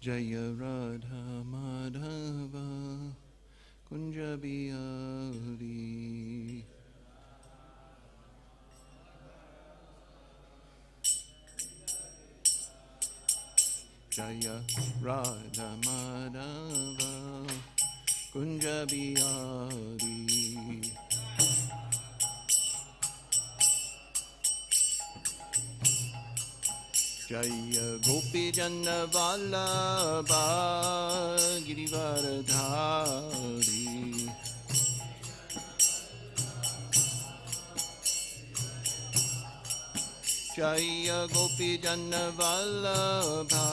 Jaya Radha Madhava Kunja Bihari. Jaya Radha Madhava Kunja Bihari. Jaya Gopi Jana Vallabha Girivaradhari. Jaya Gopi Jana Vallabha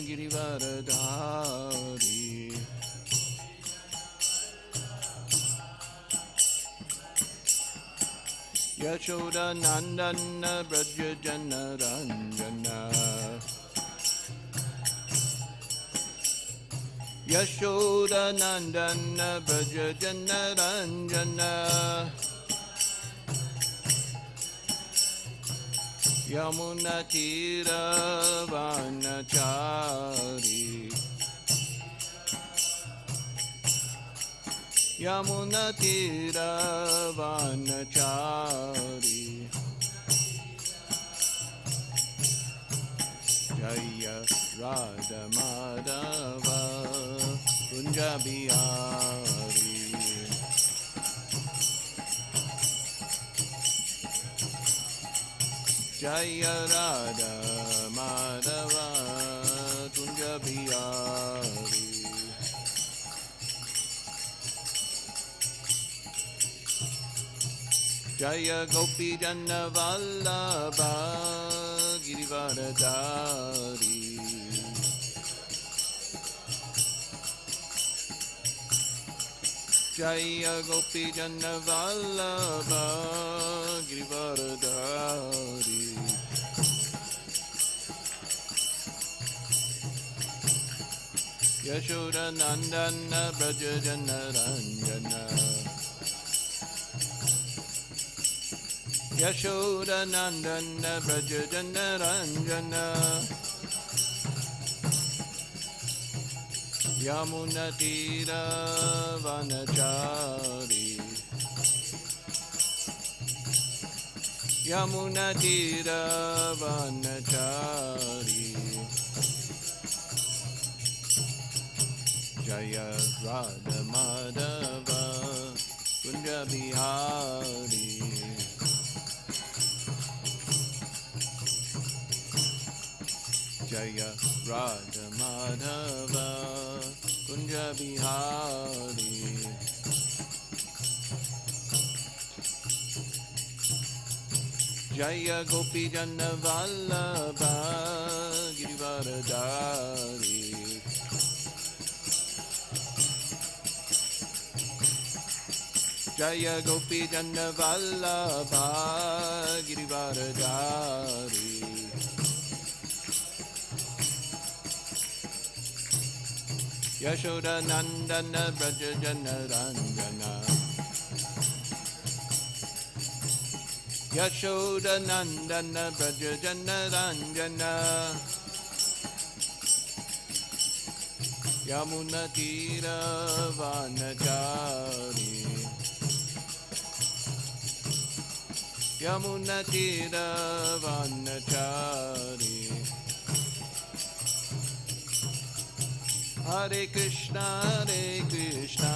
Girivaradhari. Yashoda Nandana Braja Jana Ranjana. Yashoda Nandana Braja Jana Ranjana. Yamuna Tira Vanachari. Yamuna Tira Vanachari. Jaya Radha Madhava Kunja Bihari. Jaya Radha Madhava Kunja Bihari. Jaya Gopi Jana Vallabha Girivaradhari. Jaya Gopi Jana Vallabha Girivaradhari. Yashoda Nandana Braja Jana Ranjana. Yashoda Nandana Braja Jana Ranjana. Yamuna Tira Vanachari. Yamuna Tira Vanachari. Jaya Radha Madhava Kunja Bihari. Jaya Radha Madhava Kunja Bihari. Jaya Gopi Jana Vallabha Girivaradhari. Jaya Gopi Jana Vallabha Girivaradhari. Yashoda Nandana Braja Jana Ranjana. Yashoda Nandana Braja Jana Ranjana. Yamuna Tira Vanachari. Yamuna Tira Vanachari. Hare Krishna, Krishna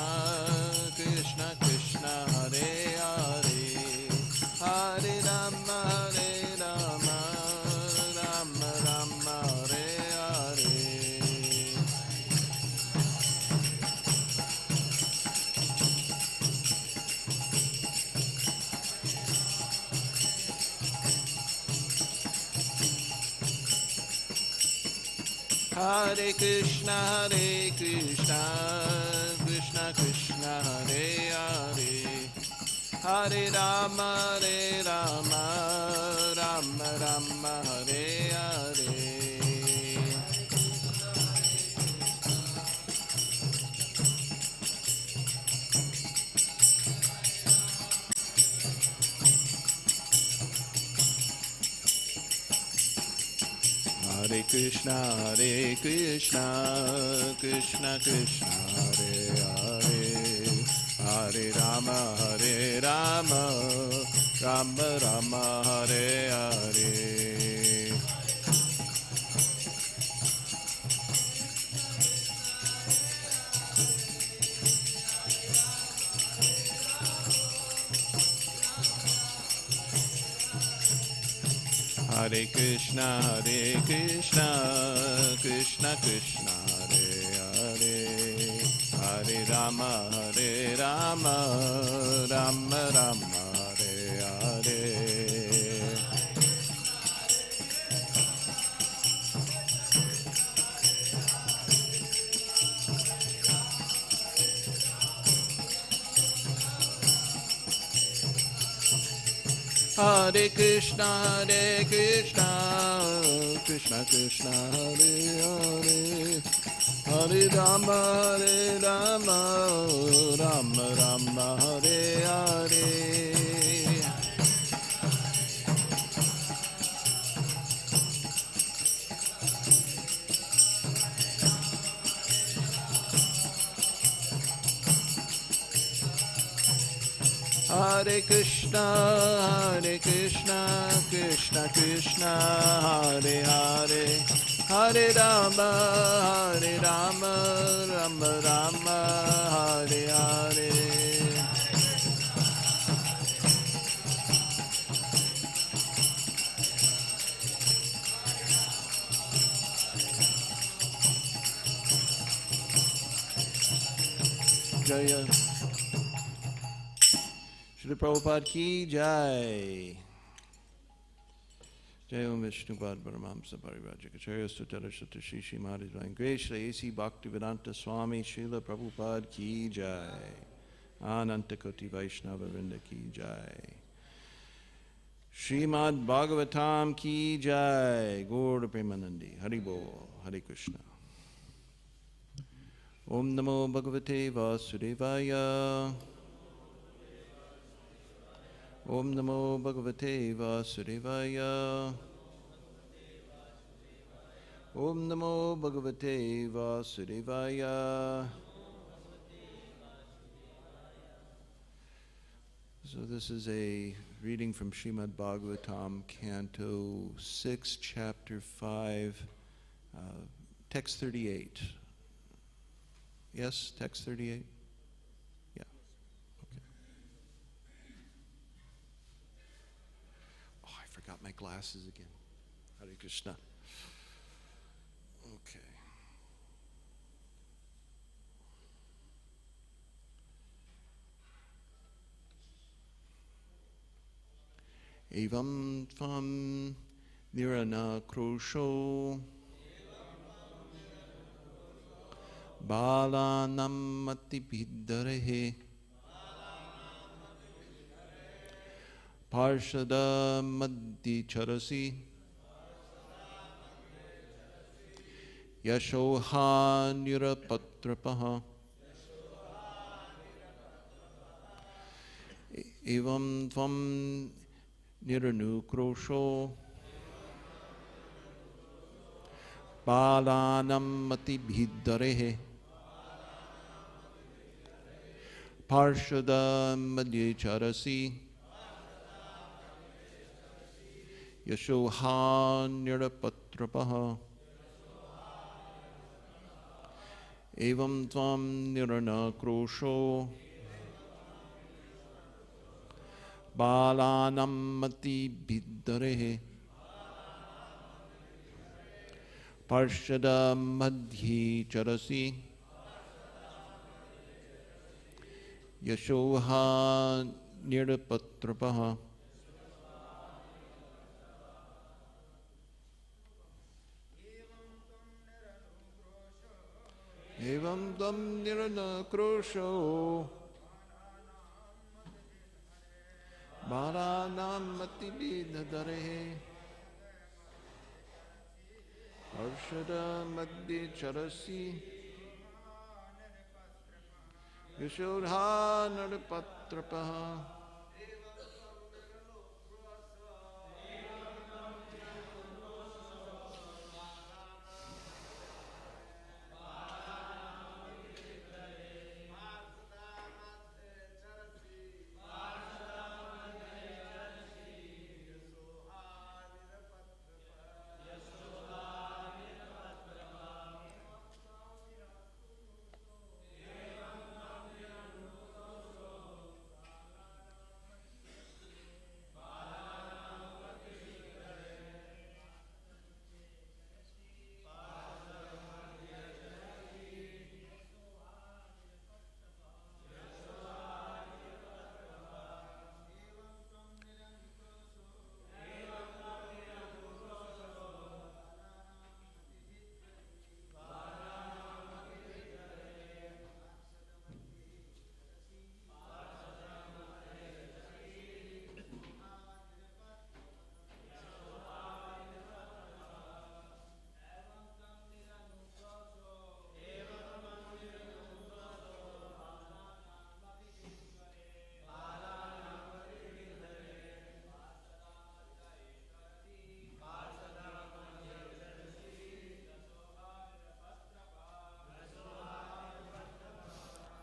Krishna, Hare Hare, Hare Rama, Rama Rama, Hare Hare. Hare Krishna, Krishna Krishna, Hare Hare, Hare Rama, Rama Rama, Hare Hare. Hare Krishna, Krishna, Hare Krishna, Krishna Krishna, Hare Hare, Hare Rama, Hare Rama, Rama Rama, Hare Hare. Hare Krishna, Krishna Krishna, Hare Hare, Hare Rama, Rama Rama, Hare Hare. Hare Krishna, Krishna Krishna, Hare Hare, Hare Rama, Rama Rama, Hare Hare. Hare Krishna, Krishna Krishna, Hare Hare, Hare Rama, Rama Rama, Hare Hare. Jaya Shri Prabhupada ki jai. Jai Om Vishnupad Paramamsa Parivajikacharya Sutara Sutta Shri Śrīmad Divine Grace Shri A.C. Bhaktivedanta Swami Srila Prabhupada ki jai. Ananta Koti Vaishnava Vrinda ki jai. Śrīmad-Bhāgavatam ki jai. Gaura Premanandi. Haribol. Hare Krishna. Om Namo Bhagavate Vasudevaya. Om Namo Bhagavate Vasudevaya. Om Namo Bhagavate Vasudevaya. So this is a reading from Śrīmad-Bhāgavatam, Canto 6, Chapter 5, Text 38. Yes, Text 38? Yeah. Okay. Oh, I forgot my glasses again. Hare Krishna. Okay. Evam tvam nirana krosho balanam atibhiddarehe parshada maddi charasi yashoha nirapatrapaha evam tvam niranukrosho balanam atibhiddarehe parshada madhye charasi yashoha nirapatrapaha evam tvam niranakrosho balanam atibhiddarehe parshada madhye charasi yashoha nirapatrapaha evam tam niranakrosho balanam atibhiddarehe parshada madhye charasi yashodha narapatrapaha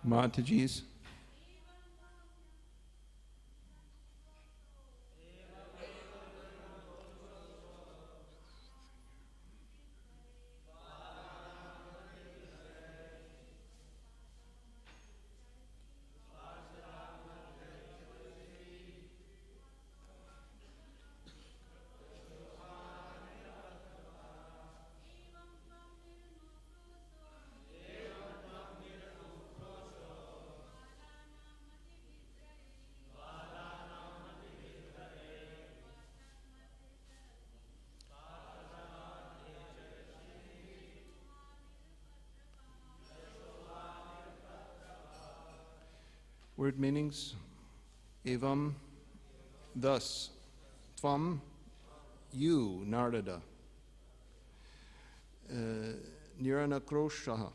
Mataji's. Word meanings: evam, thus; tvam, you, Narada; niranakroshaha,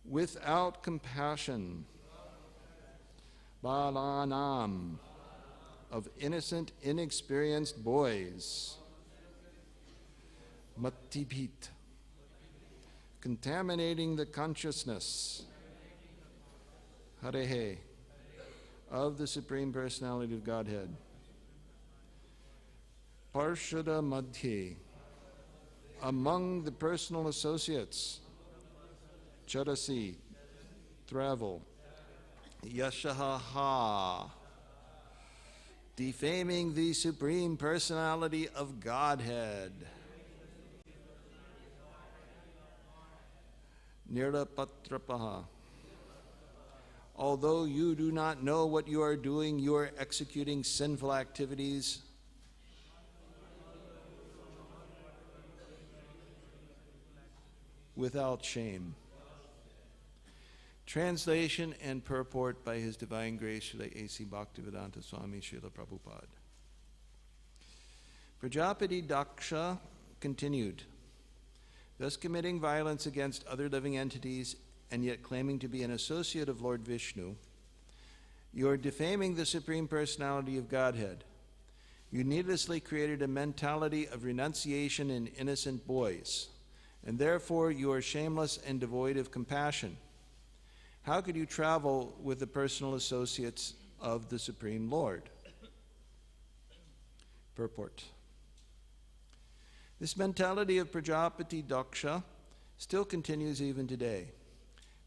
without compassion; balanam, of innocent, inexperienced boys; matibhit, contaminating the consciousness; Hare, of the Supreme Personality of Godhead; Parshada Madhye, among the personal associates; Charasi, travel; Yashaha, defaming the Supreme Personality of Godhead; Nirapatrapaha, although you do not know what you are doing, you are executing sinful activities. Without shame. Translation and purport by His Divine Grace Srila A.C. Bhaktivedanta Swami Srila Prabhupada. Prajapati Daksha continued, thus committing violence against other living entities and yet claiming to be an associate of Lord Vishnu, you are defaming the Supreme Personality of Godhead. You needlessly created a mentality of renunciation in innocent boys, and therefore you are shameless and devoid of compassion. How could you travel with the personal associates of the Supreme Lord? Purport. This mentality of Prajapati Daksha still continues even today.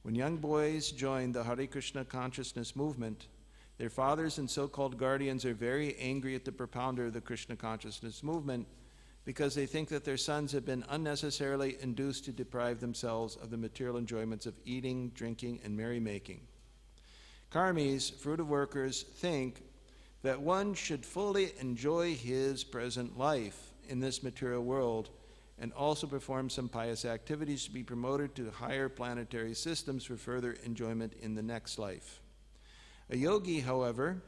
When young boys join the Hare Krishna consciousness movement, their fathers and so-called guardians are very angry at the propounder of the Krishna consciousness movement because they think that their sons have been unnecessarily induced to deprive themselves of the material enjoyments of eating, drinking, and merrymaking. Karmis, fruitive workers, think that one should fully enjoy his present life in this material world and also perform some pious activities to be promoted to higher planetary systems for further enjoyment in the next life. A yogi, however,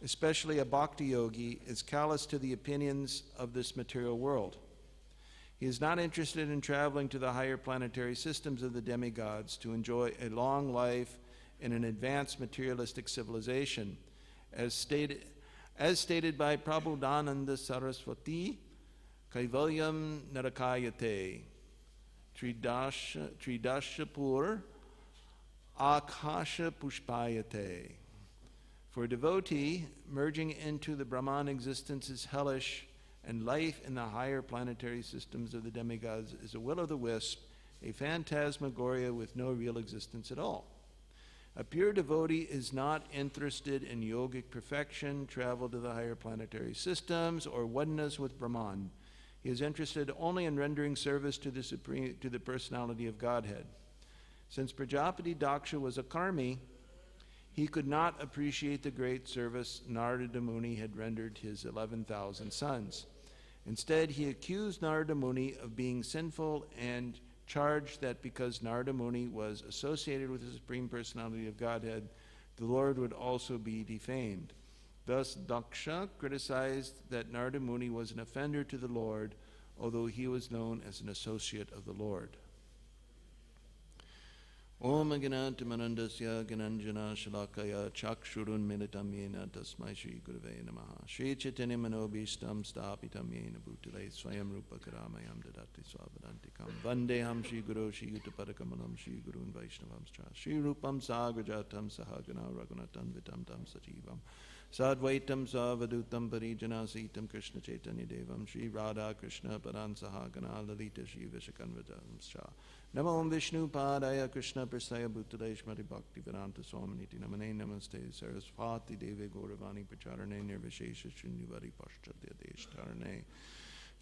especially a bhakti yogi, is callous to the opinions of this material world. He is not interested in traveling to the higher planetary systems of the demigods to enjoy a long life in an advanced materialistic civilization, as stated by Prabodhananda Saraswati, Kaivalyam Narakayate, Tridashapur Akasha Pushpayate. For a devotee, merging into the Brahman existence is hellish, and life in the higher planetary systems of the demigods is a will-o'-the-wisp, a phantasmagoria with no real existence at all. A pure devotee is not interested in yogic perfection, travel to the higher planetary systems, or oneness with Brahman. He is interested only in rendering service to the personality of Godhead. Since Prajapati Daksha was a karmi, he could not appreciate the great service Narada Muni had rendered his 11,000 sons. Instead, he accused Narada Muni of being sinful and charged that because Narada Muni was associated with the Supreme Personality of Godhead, the Lord would also be defamed. Thus, Daksha criticized that Narada Muni was an offender to the Lord, although he was known as an associate of the Lord. Om Agnantamanandasya Gananjana Shalakaya Chakshurun Militam Yena Tasmai Shri Gurave Namaha Shri Chaitanya Manobishtam Stapitam Yena Bhutale Swayam Rupa Karamayam Dadati Swavadantikam Vandeham Shri Guru Shri Yutapadakamalam Shri Gurun Vaishnavam Shri Rupam Sagrajatam Sahagana Raghunatam Vitam Tam Sajivam Sadvaitam Savadutam Parijana Sitam Krishna Chaitanya Devam Shri Radha Krishna Padan Sahagana Lalita Shri Vishakanvatam Shah Namo Om Vishnu Padaya Krishna Prasaya Bhutale Shmati Bhakti Vedanta Swaminiti Namane Namaste Sarasvati Deve Gauravani Pacharane Nirvishesha Shunyuvari Paschatya Deshtarane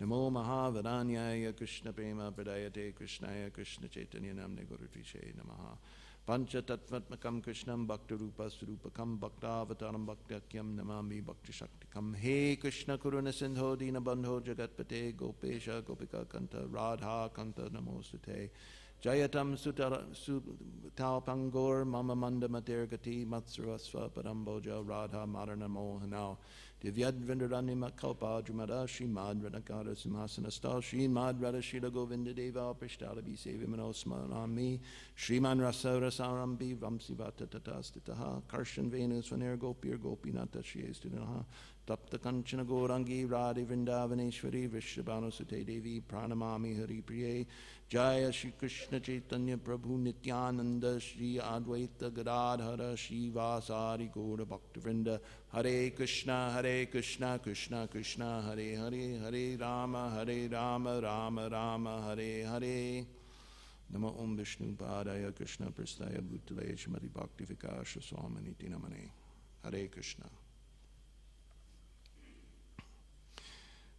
Namo Mahavadanyaya Krishna Prema Pradayate Krishnaya Krishna Chaitanya Namne Gurudvishe Namaha Pancha Tattvatmakam Krishnam Bhakta Rupa Surupakam Bhakta Avataram Bhaktakyam Namami Bhakti Shaktikam He Krishna Kuruna Sindho Dina Bandho Jagatpate Gopesha Gopika Kanta Radha Kanta Namostate Jayatam Sutalpangor Mama Manda Matergati Matsurasva Padamboja Radha Madana Mohanao Divyad Vrindarani Makalpa Drumada Śrīmad Radhakara Simhasana Stal Śrīmad Radha Shila Govinda Deva Prishtalabi Sevimano Smarami Śrīman Rasa Rasarambi Vamsivata Tatastitaha Karshan Venus Vaner Gopir Gopinata Shriestudanaha Tapta Kanchana Gorangi Radhi Vrindavaneshwari Vrishabhanu Sute Devi Pranamami Hari Priye Jaya Shri Krishna Chaitanya Prabhu Nityananda Shri Advaita Gadadhara Shri Vasari Gaura Bhaktavrinda Hare Krishna Krishna Krishna Hare Hare Hare Rama Rama Rama Hare Hare Namo Om Vishnu Padaya Krishna Prasthaya Bhutale Shrimati Bhakti Vikasha Swaminiti Namane Hare Krishna.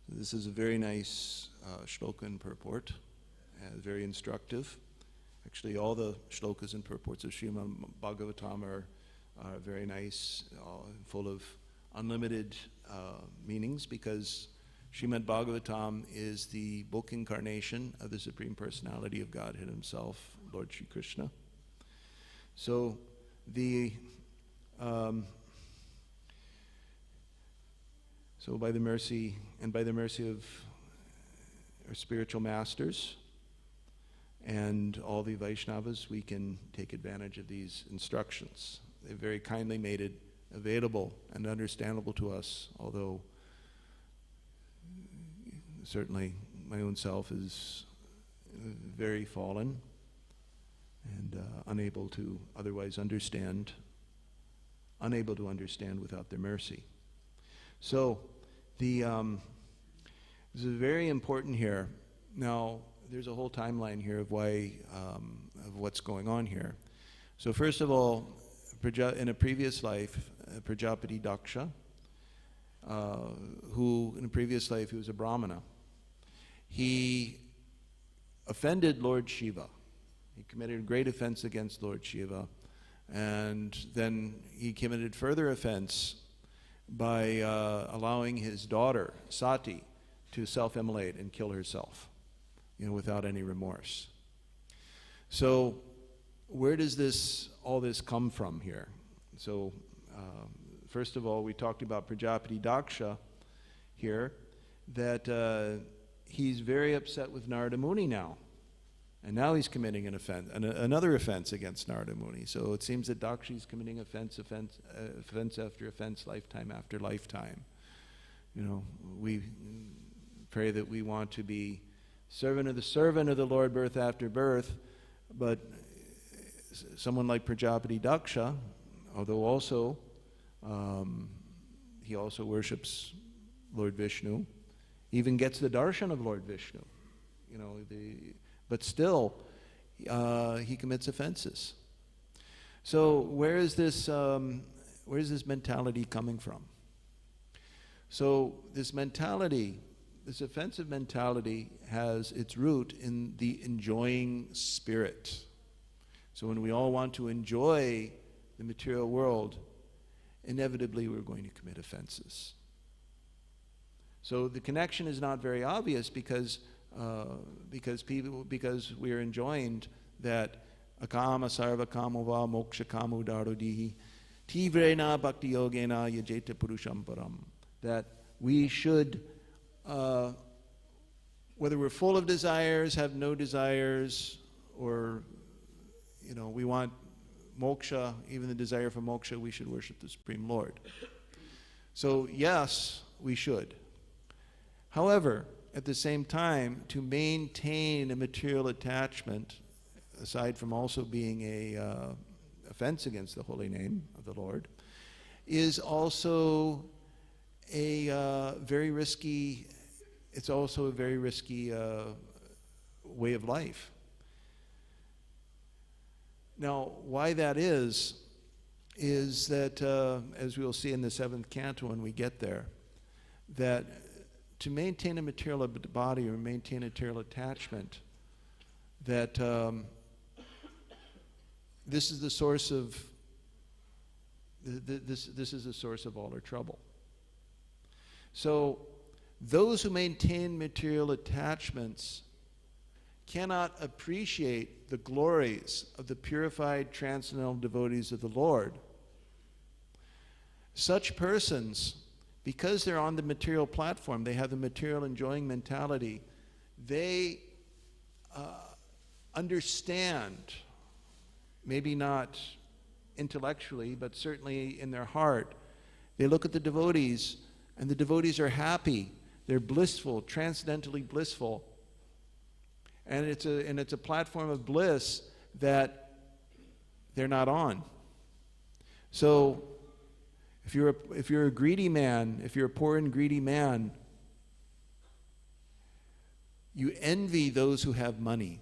This is a very nice shloka and purport, very instructive. Actually, all the shlokas and purports of Śrīmad-Bhāgavatam are very nice, full of unlimited meanings, because Śrīmad-Bhāgavatam is the book incarnation of the Supreme Personality of Godhead Himself, Lord Shri Krishna. So so by the mercy of our spiritual masters and all the Vaishnavas, we can take advantage of these instructions. They very kindly made it available and understandable to us, although certainly my own self is very fallen and unable to understand without their mercy. So this is very important here. Now, there's a whole timeline here of why, of what's going on here. So first of all, in a previous life, Prajapati Daksha, who in a previous life he was a Brahmana, he offended Lord Shiva. He committed a great offense against Lord Shiva, and then he committed further offense by allowing his daughter, Sati, to self-immolate and kill herself, without any remorse. So where does all this come from here? So first of all, we talked about Prajapati Daksha here, that he's very upset with Narada Muni now. And now he's committing an offense, another offense against Narada Muni. So it seems that Daksha is committing offense after offense, lifetime after lifetime. We pray that we want to be servant of the Lord birth after birth, but someone like Prajapati Daksha, although also he also worships Lord Vishnu, even gets the darshan of Lord Vishnu, but still he commits offenses. So where is this mentality coming from? So this offensive mentality has its root in the enjoying spirit. So when we all want to enjoy the material world, inevitably we're going to commit offenses. So the connection is not very obvious because we are enjoined that akama sarva kamova moksha kamu darudihi tivrena bhakti yogena yajeta purusham param, that we should, whether we're full of desires, have no desires, or we want moksha, even the desire for moksha, we should worship the Supreme Lord. So yes, we should. However, at the same time, to maintain a material attachment, aside from also being a offense against the holy name of the Lord, is also a very risky. It's also a very risky way of life. Now, why that is that, as we'll see in the 7th canto when we get there, that to maintain a material body or maintain a material attachment, that this is the source of this is the source of all our trouble. So those who maintain material attachments cannot appreciate the glories of the purified transcendental devotees of the Lord. Such persons, because they're on the material platform, they have the material enjoying mentality, they understand, maybe not intellectually, but certainly in their heart, they look at the devotees, and the devotees are happy, they're blissful, transcendentally blissful. And it's a platform of bliss that they're not on. So if you're a greedy man, if you're a poor and greedy man, you envy those who have money.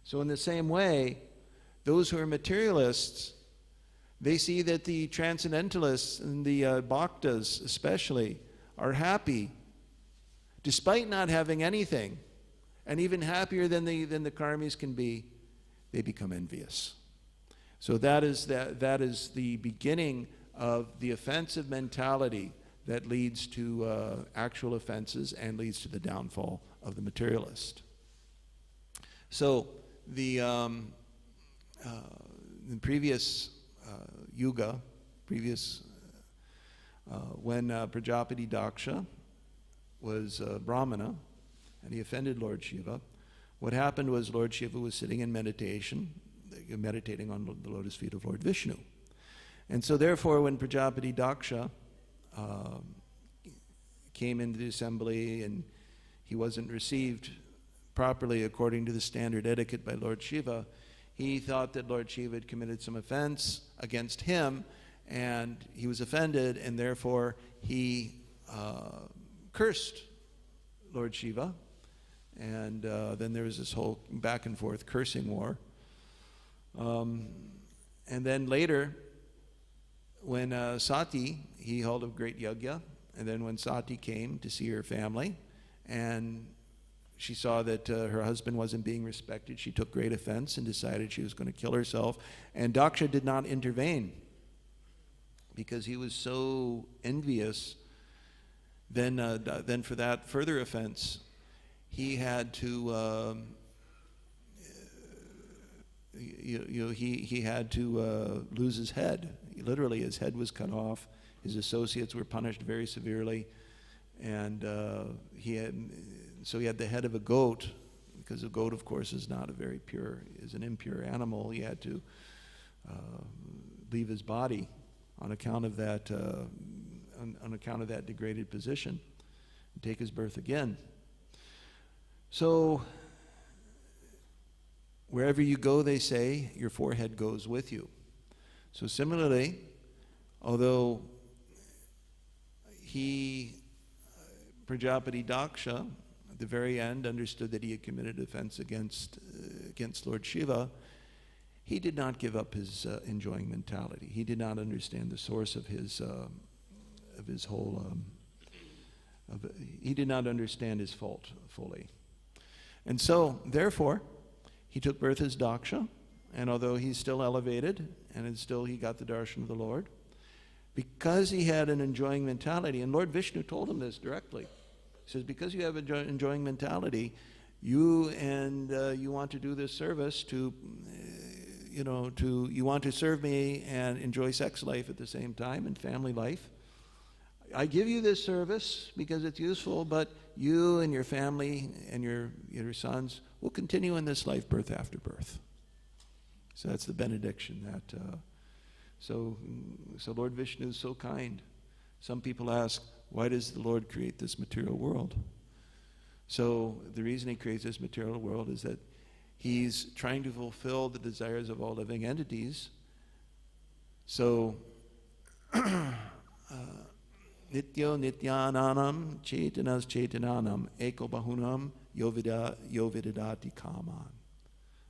So in the same way, those who are materialists, they see that the transcendentalists and the bhaktas especially are happy despite not having anything. And even happier than the karmis can be, they become envious. So that is the beginning of the offensive mentality that leads to actual offenses and leads to the downfall of the materialist. So in previous yuga, when Prajapati Daksha was Brahmana, and he offended Lord Shiva, what happened was Lord Shiva was sitting in meditation, meditating on the lotus feet of Lord Vishnu. And so therefore, when Prajapati Daksha came into the assembly and he wasn't received properly according to the standard etiquette by Lord Shiva, he thought that Lord Shiva had committed some offense against him, and he was offended, and therefore he cursed Lord Shiva. And then there was this whole back and forth cursing war. And then later, when Sati, he held a great yajna, and then when Sati came to see her family, and she saw that her husband wasn't being respected, she took great offense and decided she was going to kill herself. And Daksha did not intervene because he was so envious. Then for that further offense, he had to he had to lose his head. Literally, his head was cut off. His associates were punished very severely, and he had the head of a goat, because a goat, of course, is not a very pure, is an impure animal. He had to leave his body on account of that on account of that degraded position, and take his birth again. So, wherever you go, they say, your forehead goes with you. So similarly, although Prajapati Daksha, at the very end, understood that he had committed offense against Lord Shiva, he did not give up his enjoying mentality. He did not understand the source of his whole. He did not understand his fault fully. And so, therefore, he took birth as Daksha, and although he's still elevated, and still he got the darshan of the Lord, because he had an enjoying mentality, and Lord Vishnu told him this directly. He says, because you have an enjoying mentality, you want to do this service you want to serve me and enjoy sex life at the same time and family life. I give you this service because it's useful, but you and your family and your sons will continue in this life birth after birth. So that's the benediction. So Lord Vishnu is so kind. Some people ask, why does the Lord create this material world? So the reason he creates this material world is that he's trying to fulfill the desires of all living entities. So, Nityo Nityananam Chetanas Chetananam Eko Bahunam Yovidadati Kaman.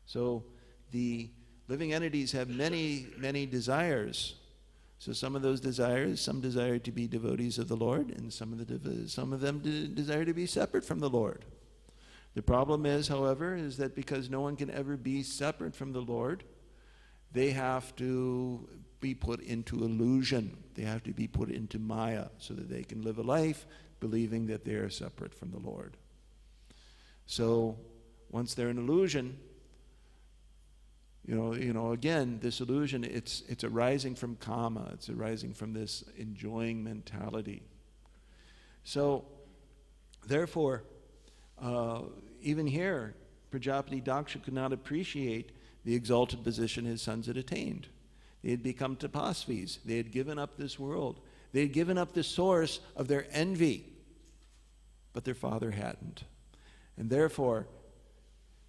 So the living entities have many, many desires. So some of those desires, some desire to be devotees of the Lord, and some of them desire to be separate from the Lord. The problem is, however, is that because no one can ever be separate from the Lord, they have to be put into illusion. They have to be put into Maya so that they can live a life believing that they are separate from the Lord. So once they're in illusion, again, this illusion, it's arising from kama. It's arising from this enjoying mentality. So, therefore, even here, Prajapati Daksha could not appreciate the exalted position his sons had attained. They had become tapasvis. They had given up this world. They had given up the source of their envy. But their father hadn't. And therefore,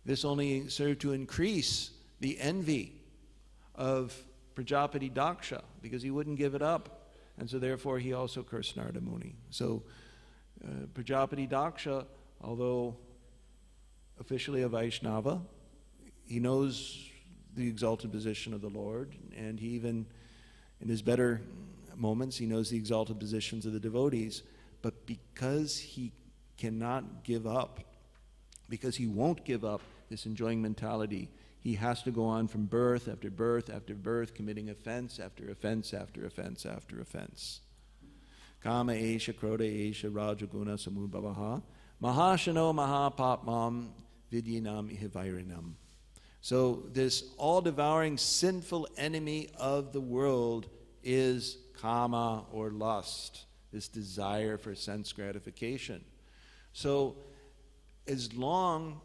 this only served to increase the envy of Prajapati Daksha, because he wouldn't give it up. And so therefore he also cursed Narada Muni. So Prajapati Daksha, although officially a Vaishnava, he knows the exalted position of the Lord, and he even, in his better moments, he knows the exalted positions of the devotees. But because he cannot give up, because he won't give up this enjoying mentality, he has to go on from birth after birth after birth, committing offense after offense after offense after offense. Kama esha krodha esha rajaguna samudbhavaha mahashano mahapapmam vidyanam ihivairinam. So this all-devouring sinful enemy of the world is kama, or lust, this desire for sense gratification. So as long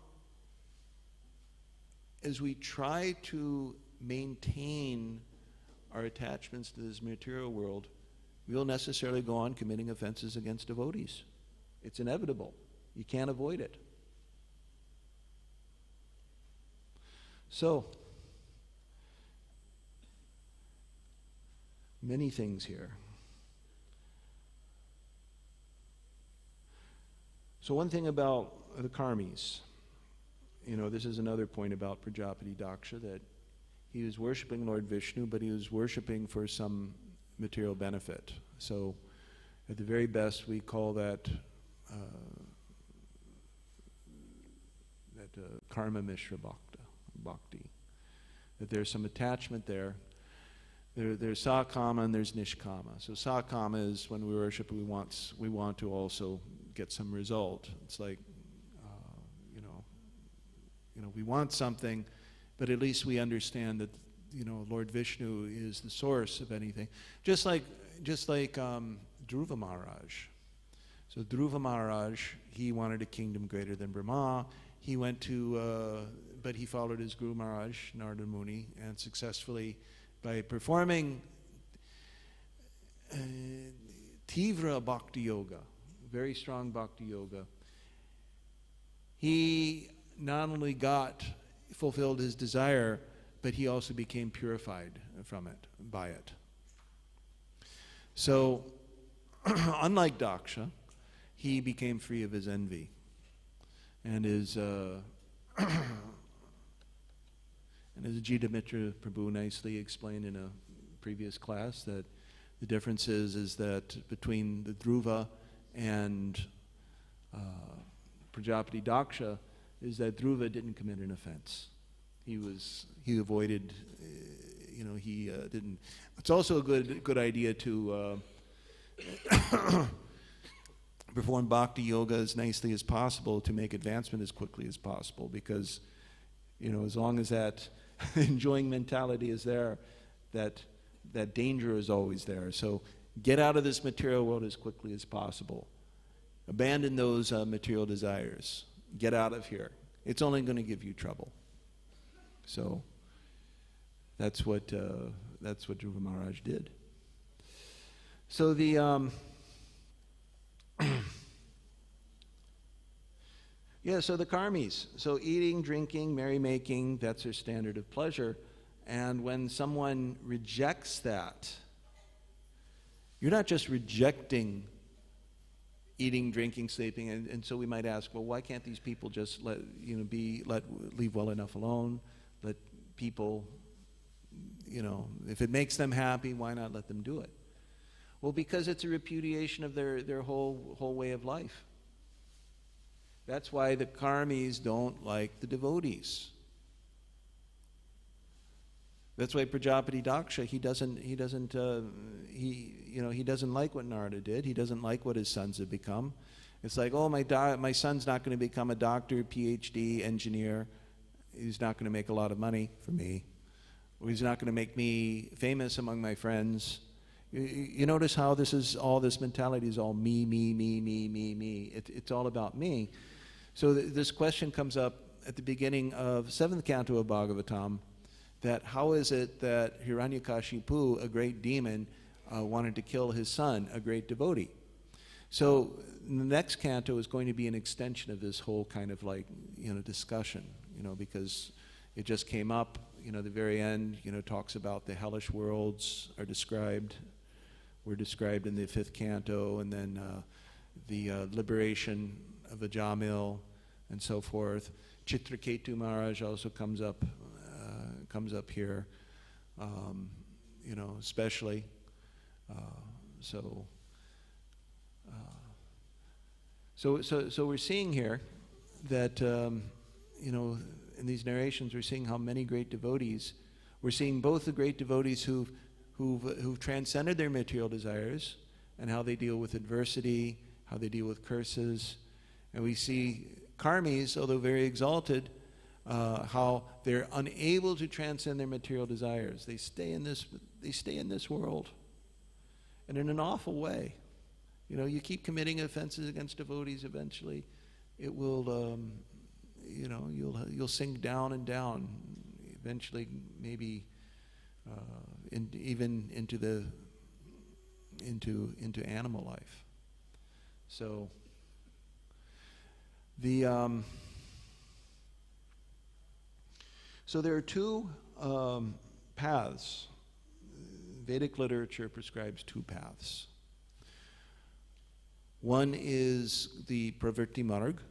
as we try to maintain our attachments to this material world, we will necessarily go on committing offenses against devotees. It's inevitable. You can't avoid it. So, many things here. So one thing about the karmis, this is another point about Prajapati Daksha, that he was worshiping Lord Vishnu, but he was worshiping for some material benefit. So at the very best, we call that karma mishra bhakti. That there's some attachment there. There's sakama and there's nishkama. So sakama is when we worship, we want to also get some result. It's like, we want something, but at least we understand that, Lord Vishnu is the source of anything. Just like Dhruva Maharaj. So Dhruva Maharaj, he wanted a kingdom greater than Brahma. He went to, but he followed his Guru Maharaj, Narada Muni, and successfully, by performing Tivra Bhakti Yoga, very strong Bhakti Yoga, he not only fulfilled his desire, but he also became purified by it. So, unlike Daksha, he became free of his envy. And as Gita Mitra Prabhu nicely explained in a previous class, that the difference is that between the Dhruva and Prajapati Daksha is that Dhruva didn't commit an offense. He avoided, he didn't. It's also a good idea to perform bhakti yoga as nicely as possible to make advancement as quickly as possible, because, as long as that enjoying mentality is there, that danger is always there. So get out of this material world as quickly as possible. Abandon those material desires. Get out of here. It's only going to give you trouble. So That's what Dhruva Maharaj did. So the so the karmis. So eating, drinking, merrymaking, that's their standard of pleasure. And when someone rejects that, you're not just rejecting eating, drinking, sleeping, and so we might ask, well, why can't these people just leave well enough alone? Let people, if it makes them happy, why not let them do it? Well, because it's a repudiation of their whole way of life. That's why the karmis don't like the devotees. That's why Prajapati Daksha, he doesn't like what Narada did. He doesn't like what his sons have become. It's like, oh, my son's not going to become a doctor, PhD, engineer. He's not going to make a lot of money for me. Or he's not going to make me famous among my friends. You notice how this mentality is all me, me, me, me, me, me. It's all about me. So this question comes up at the beginning of 7th canto of Bhagavatam, that how is it that Hiranyakashipu, a great demon, wanted to kill his son, a great devotee? So the next canto is going to be an extension of this whole kind of discussion, because it just came up, the very end, talks about the hellish worlds were described in the 5th canto, and then the liberation of the Jamil and so forth. Chitraketu Maharaj also comes up here, especially. So we're seeing here that in these narrations we're seeing how many great devotees. We're seeing both the great devotees who've transcended their material desires and how they deal with adversity, how they deal with curses, and we see karmis, although very exalted, how they're unable to transcend their material desires. They stay in this world, and in an awful way. You keep committing offenses against devotees. Eventually, it will. You'll sink down and down. Eventually, maybe even into animal life. So So there are two paths. Vedic literature prescribes two paths. One is the Pravritti Marg,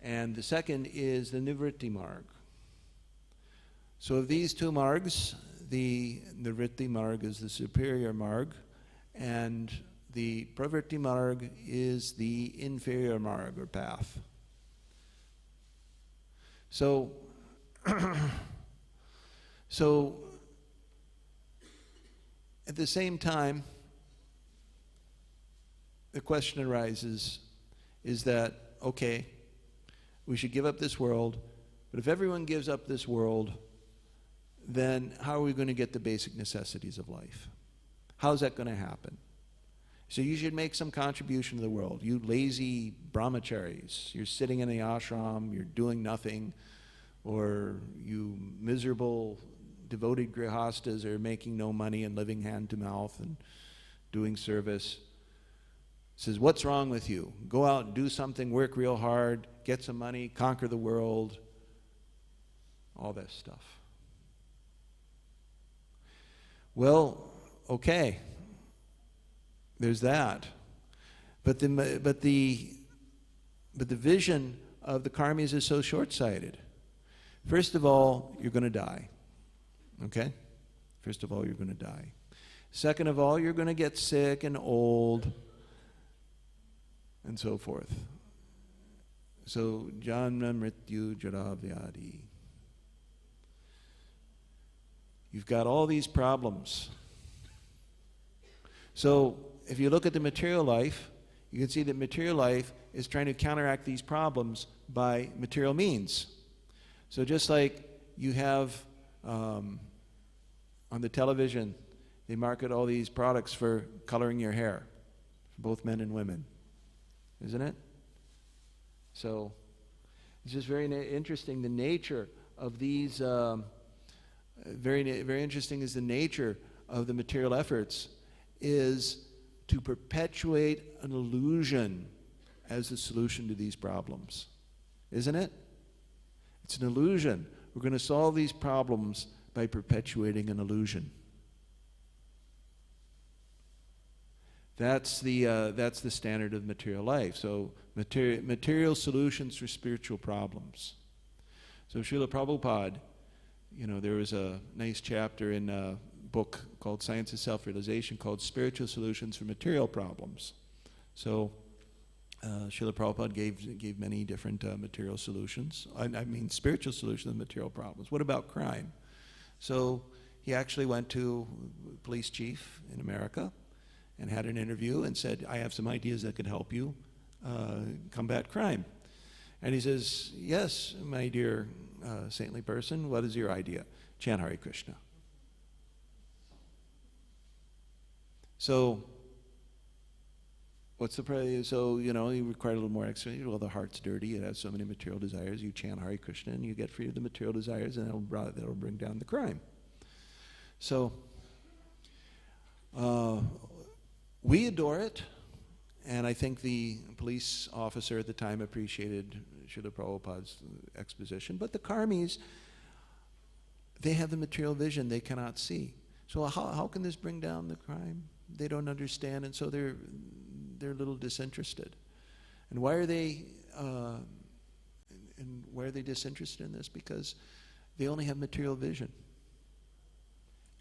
and the second is the Nivritti Marg. So of these two margs, the Nivritti Marg is the superior marg, and the Pravritti Marg is the inferior marg or path. So at the same time, the question arises, is that, okay, we should give up this world, but if everyone gives up this world, then how are we going to get the basic necessities of life? How's that going to happen? So you should make some contribution to the world. You lazy brahmacharis, you're sitting in the ashram, you're doing nothing, or you miserable devoted grihastas are making no money and living hand to mouth and doing service. Says, what's wrong with you? Go out and do something, work real hard, get some money, conquer the world, all that stuff. Well, okay, there's that. But the vision of the karmis is so short-sighted. First of all, you're going to die. Okay? First of all, you're going to die. Second of all, you're going to get sick and old and so forth. So, janma mrityu jara vyadi. You've got all these problems. So, if you look at the material life, you can see that material life is trying to counteract these problems by material means. So just like you have on the television, they market all these products for coloring your hair, for both men and women, isn't it? So it's just very interesting, the nature of these very interesting is the nature of the material efforts is to perpetuate an illusion as the solution to these problems. Isn't it? It's an illusion. We're going to solve these problems by perpetuating an illusion. That's the standard of material life. So material solutions for spiritual problems. So Srila Prabhupada, there was a nice chapter in a book called Science of Self-Realization called Spiritual Solutions for Material Problems. So Srila Prabhupada gave many different material solutions. I mean spiritual solutions to material problems. What about crime? So he actually went to a police chief in America and had an interview and said, I have some ideas that could help you combat crime. And he says, yes, my dear saintly person, what is your idea? Chant Hare Krishna. So, what's the price? So, you require a little more explanation. Well, the heart's dirty. It has so many material desires. You chant Hare Krishna and you get free of the material desires, and that'll bring down the crime. So, we adore it. And I think the police officer at the time appreciated Srila Prabhupada's exposition. But the karmis, they have the material vision they cannot see. So how can this bring down the crime? They don't understand, and so they're a little disinterested. And why are they disinterested in this? Because they only have material vision.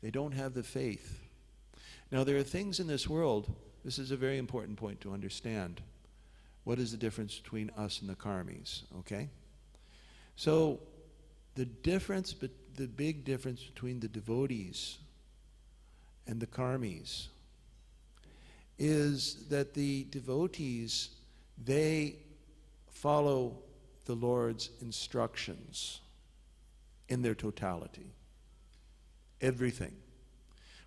They don't have the faith. Now there are things in this world. This is a very important point to understand. What is the difference between us and the karmis, okay? So the big difference between the devotees and the karmis is that the devotees, they follow the Lord's instructions in their totality. Everything.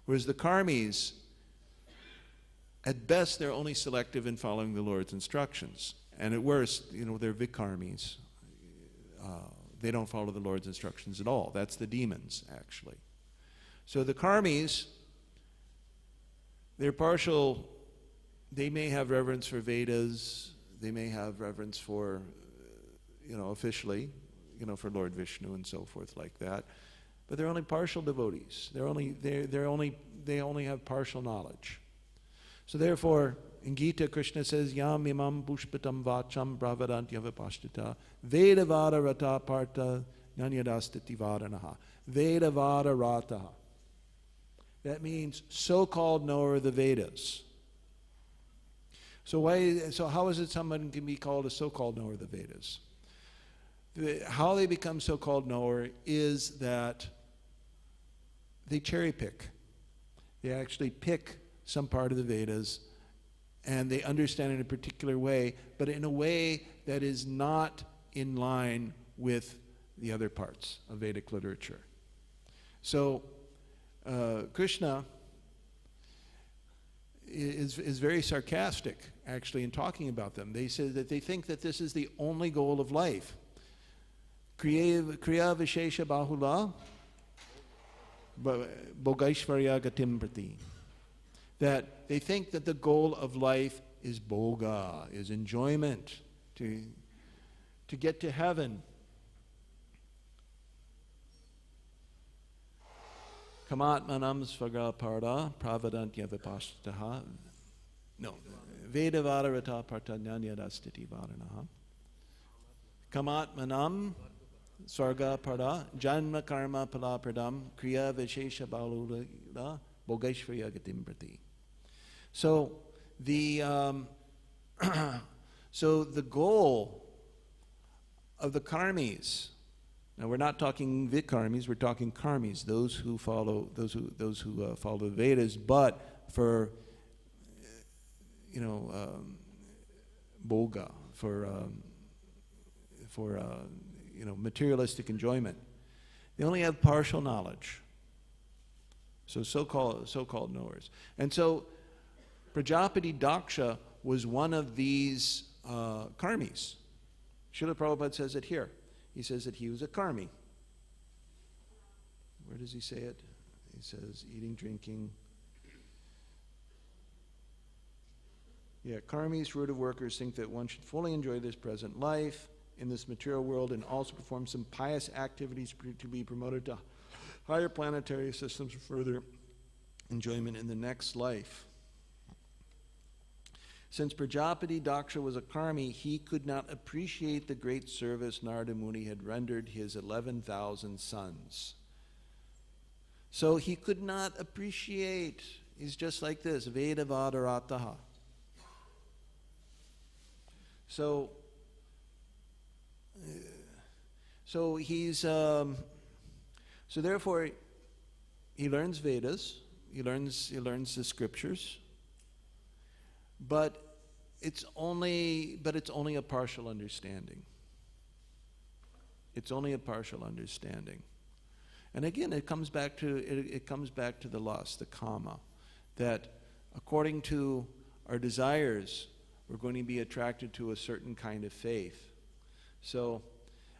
Whereas the karmis, at best, they're only selective in following the Lord's instructions. And at worst, they're vikarmis. They don't follow the Lord's instructions at all. That's the demons, actually. So the karmis, they're partial. They may have reverence for Vedas. They may have reverence for, officially, for Lord Vishnu and so forth like that. But they're only partial devotees. They only have partial knowledge. So therefore, in Gita, Krishna says, Yam imam pushpatam vacham bravadantyam vipashtita vedavada rata parta nanyadastiti vadanaha. Vedavada rata. That means so-called knower of the Vedas. So how is it someone can be called a so-called knower of the Vedas? How they become so-called knower is that they cherry pick. They actually pick some part of the Vedas, and they understand it in a particular way, but in a way that is not in line with the other parts of Vedic literature. So Krishna is very sarcastic, actually, in talking about them. They say that they think that this is the only goal of life. Kriya Vishesha Bahula Bhogaishvarya Gatim Prati. That they think that the goal of life is bhoga, is enjoyment, to get to heaven. Kamatmanam svaga parda pravadantya vipashtaha. No. Vedavada rata partanyanyadastiti varanaha. Kamatmanam svarga parda janma karma palapradam kriya vishesha balula bhogaishvarya gatim prati. So the goal of the karmis. Now we're not talking vikarmis, we're talking karmis, those who follow the Vedas, but for bhoga, for materialistic enjoyment. They only have partial knowledge. So-called knowers. And so Prajapati Daksha was one of these karmis. Srila Prabhupada says it here. He says that he was a karmi. where does he say it? He says eating, drinking. Yeah, karmis, fruitive workers, think that one should fully enjoy this present life in this material world and also perform some pious activities to be promoted to higher planetary systems for further enjoyment in the next life. Since Prajapati Daksha was a karmi, he could not appreciate the great service Narada Muni had rendered his 11,000 sons. So he could not appreciate. He's just like this, Veda Vadarataha. So he's so therefore he learns Vedas, he learns the scriptures, but it's only a partial understanding. It's only a partial understanding. And again, it comes back to the lust, the kama, that according to our desires, we're going to be attracted to a certain kind of faith. So,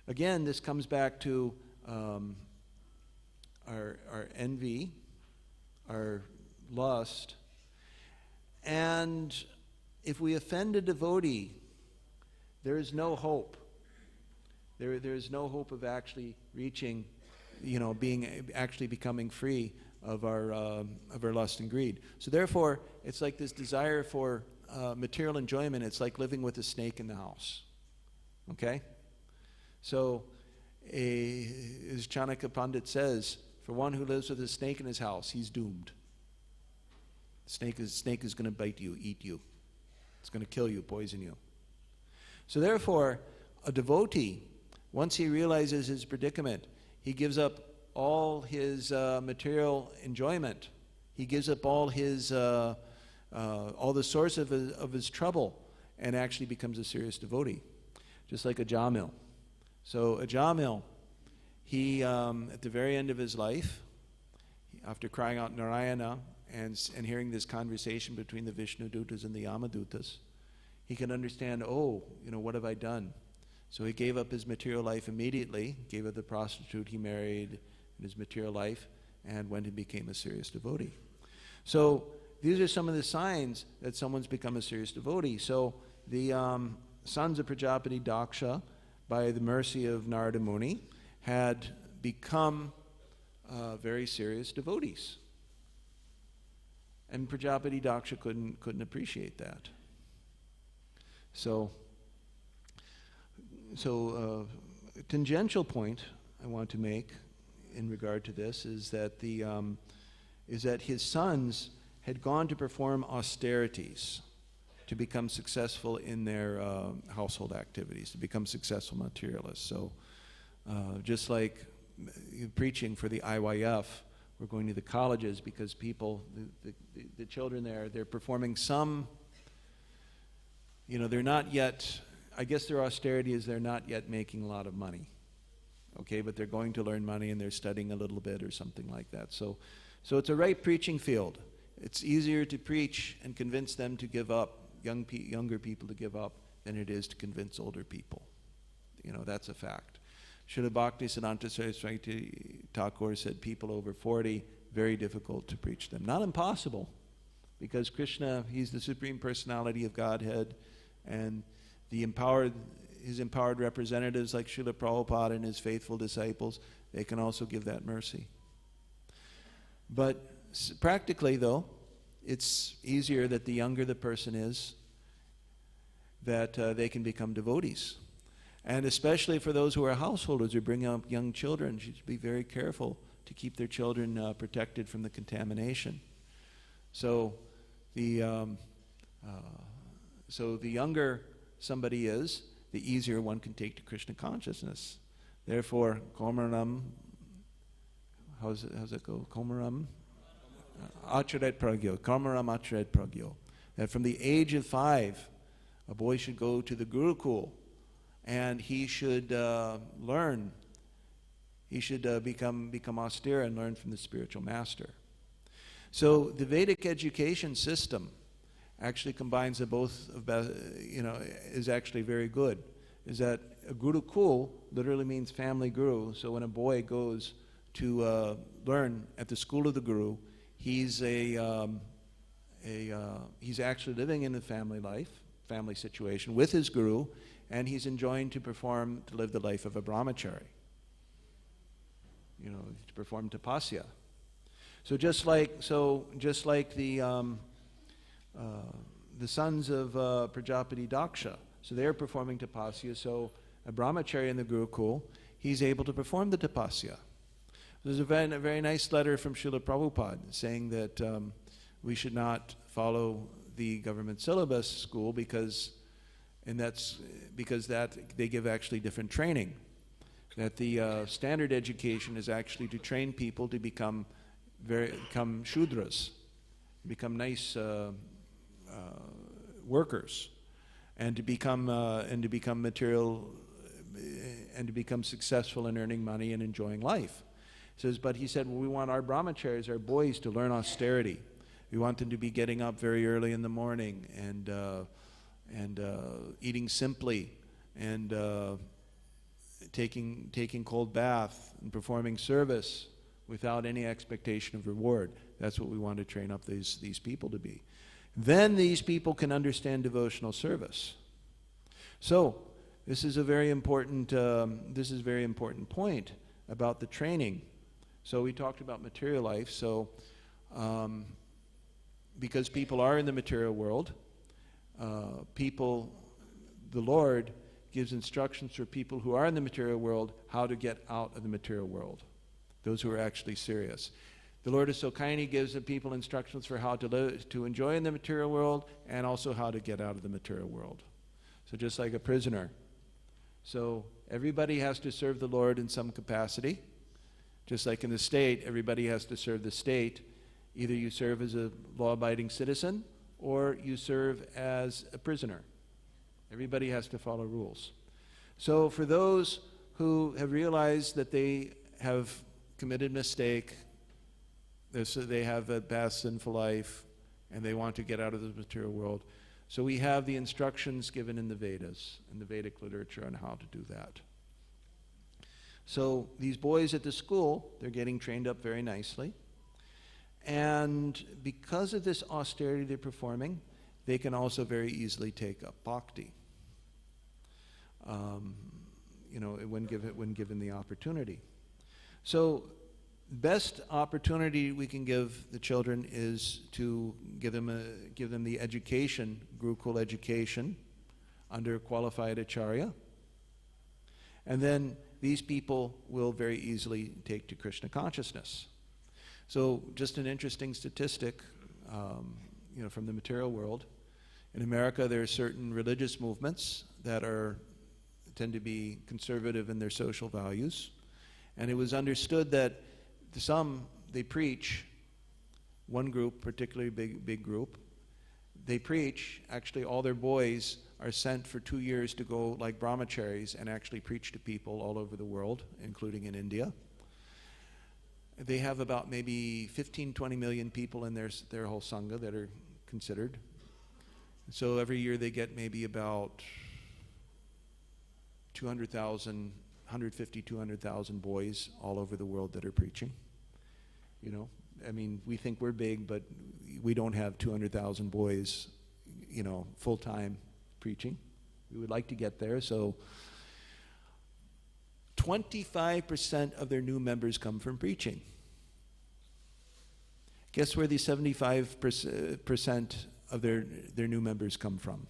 again, this comes back to our envy, our lust, and if we offend a devotee, there is no hope. There is no hope of actually reaching, becoming free of our lust and greed. So therefore, it's like this desire for material enjoyment. It's like living with a snake in the house. Okay? So, as Chanakya Pandit says, for one who lives with a snake in his house, he's doomed. The snake is going to bite you, eat you. It's going to kill you, poison you. So therefore, a devotee, once he realizes his predicament, he gives up all his material enjoyment. He gives up all the source of his trouble, and actually becomes a serious devotee, just like a Jamil. So a Jamil, he at the very end of his life, after crying out Narayana and hearing this conversation between the Vishnu Dutas and the Yamadutas, he can understand, what have I done? So he gave up his material life immediately, gave up the prostitute he married in his material life, and went and became a serious devotee. So these are some of the signs that someone's become a serious devotee. So the sons of Prajapati Daksha, by the mercy of Narada Muni, had become very serious devotees. And Prajapati Daksha couldn't appreciate that. So a tangential point I want to make in regard to this is that his sons had gone to perform austerities to become successful in their household activities, to become successful materialists. So just like preaching for the IYF, we're going to the colleges because people, the children there, they're performing some, they're not yet, I guess their austerity is they're not yet making a lot of money. Okay, but they're going to learn money and they're studying a little bit or something like that. So it's a right preaching field. It's easier to preach and convince them to give up, younger people to give up, than it is to convince older people. That's a fact. Srila Bhaktisiddhanta Saraswati Thakur said people over 40, very difficult to preach them. Not impossible, because Krishna, he's the Supreme Personality of Godhead, and his empowered representatives like Srila Prabhupada and his faithful disciples, they can also give that mercy. But practically, though, it's easier that the younger the person is, that they can become devotees. And especially for those who are householders who bring up young children, you should be very careful to keep their children protected from the contamination. So the younger somebody is, the easier one can take to Krishna consciousness. Therefore, Komaram, how's it go? Komaram? Acharet Pragyo. Komaram Acharet Pragyo. That from the age of 5, a boy should go to the Gurukul, and he should learn. He should become austere and learn from the spiritual master. So the Vedic education system actually combines the both of, is actually very good. Is that a Gurukul literally means family guru. So when a boy goes to learn at the school of the Guru. He's he's actually living in the family situation with his Guru, and he's enjoying to live the life of a brahmachari. You know, to perform tapasya. So just like the sons of Prajapati Daksha, so they're performing tapasya. So a brahmachari in the Gurukul, he's able to perform the tapasya. There's a very nice letter from Srila Prabhupada saying that we should not follow the government syllabus school because they give actually different training. That the standard education is actually to train people to become shudras, become nice workers, and to become material, and to become successful in earning money and enjoying life. But he said, well, we want our brahmacharis, our boys, to learn austerity. We want them to be getting up very early in the morning and eating simply and taking cold bath and performing service without any expectation of reward. That's what we want to train up these people to be. Then these people can understand devotional service. So this is a very important point about the training. So we talked about material life. So because people are in the material world, the Lord gives instructions for people who are in the material world how to get out of the material world, those who are actually serious. The Lord is so kind, He gives the people instructions for how to enjoy in the material world and also how to get out of the material world. So just like a prisoner. So everybody has to serve the Lord in some capacity. Just like in the state, everybody has to serve the state. Either you serve as a law-abiding citizen or you serve as a prisoner. Everybody has to follow rules. So for those who have realized that they have committed mistake, they have a past sinful life, and they want to get out of the material world, so we have the instructions given in the Vedas, in the Vedic literature, on how to do that. So these boys at the school, they're getting trained up very nicely. And because of this austerity they're performing, they can also very easily take up bhakti. When given the opportunity. So best opportunity we can give the children is to give them the education, Gurukul education, under a qualified acharya. And then these people will very easily take to Krishna consciousness. So just an interesting statistic, from the material world. In America, there are certain religious movements that tend to be conservative in their social values. And it was understood that they preach, one group, particularly big group, they preach, actually all their boys are sent for 2 years to go like brahmacharis and actually preach to people all over the world, including in India. They have about maybe 15-20 million people in their whole sangha that are considered. So every year they get maybe about 150-200,000 boys all over the world that are preaching. We think we're big, but we don't have 200,000 boys, full-time preaching. We would like to get there. So 25% of their new members come from preaching. Guess where the 75% of their new members come from?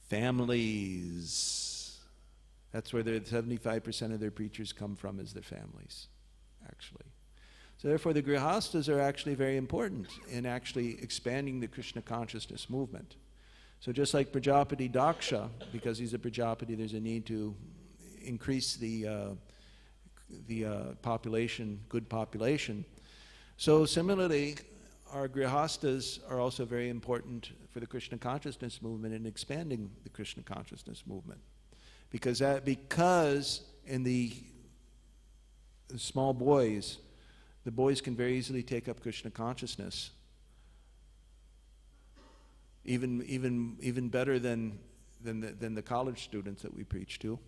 Families. That's where the 75% of their preachers come from, is their families, actually. So therefore, the grihastas are actually very important in actually expanding the Krishna consciousness movement. So just like Prajapati Daksha, because he's a Prajapati, there's a need to increase the population, good population. So similarly, our grihastas are also very important for the Krishna consciousness movement and expanding the Krishna consciousness movement. Because in the small boys, the boys can very easily take up Krishna consciousness, even better than the college students that we preach to.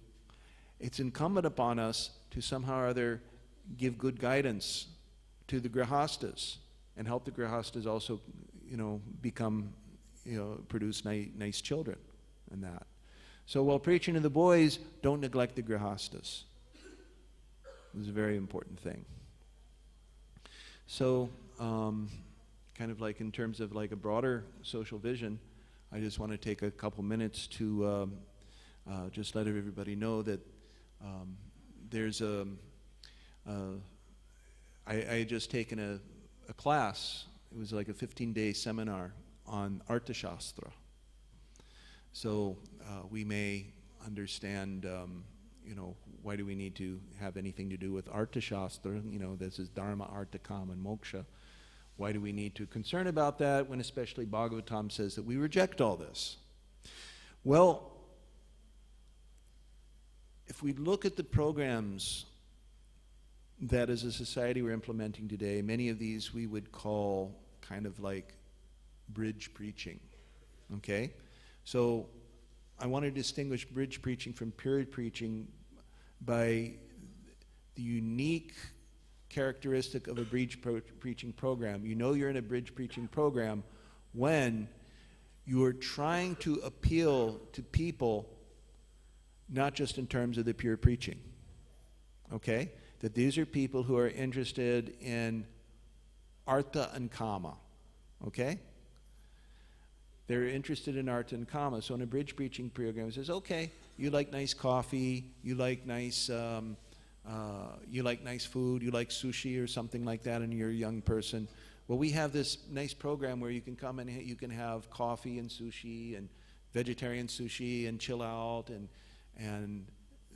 it's incumbent upon us to somehow or other give good guidance to the grihastas and help the grihastas also, become, produce nice children and that. So while preaching to the boys, don't neglect the grihastas. It's a very important thing. So, kind of like in terms of like a broader social vision, I just want to take a couple minutes to just let everybody know that there's I had just taken a class. It was like a 15-day seminar on Arthashastra. So we may understand, why do we need to have anything to do with Arthashastra? This is Dharma, Artha, Kama, and Moksha. Why do we need to concern about that when especially Bhagavatam says that we reject all this? Well, if we look at the programs that as a society we're implementing today, many of these we would call kind of like bridge preaching, okay? So I want to distinguish bridge preaching from period preaching by the unique characteristic of a bridge preaching program. You know you're in a bridge preaching program when you are trying to appeal to people not just in terms of the pure preaching, okay? That these are people who are interested in Artha and Kama, okay? They're interested in Artha and Kama. So in a bridge preaching program, it says, okay, you like nice coffee, you like nice food, you like sushi or something like that, and you're a young person. Well, we have this nice program where you can come and you can have coffee and sushi and vegetarian sushi and chill out, and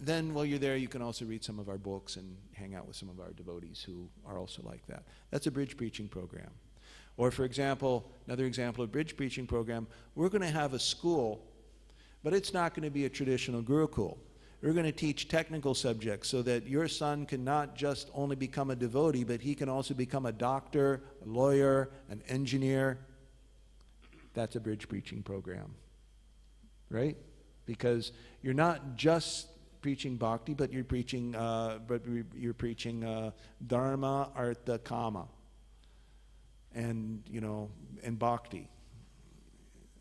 then while you're there, you can also read some of our books and hang out with some of our devotees who are also like that. That's a bridge preaching program. Or for example, another example of bridge preaching program, we're going to have a school, but it's not going to be a traditional Gurukul. We're going to teach technical subjects so that your son can not just only become a devotee, but he can also become a doctor, a lawyer, an engineer. That's a bridge preaching program, right? Because you're not just preaching bhakti, but you're preaching dharma, artha, kama, and and bhakti,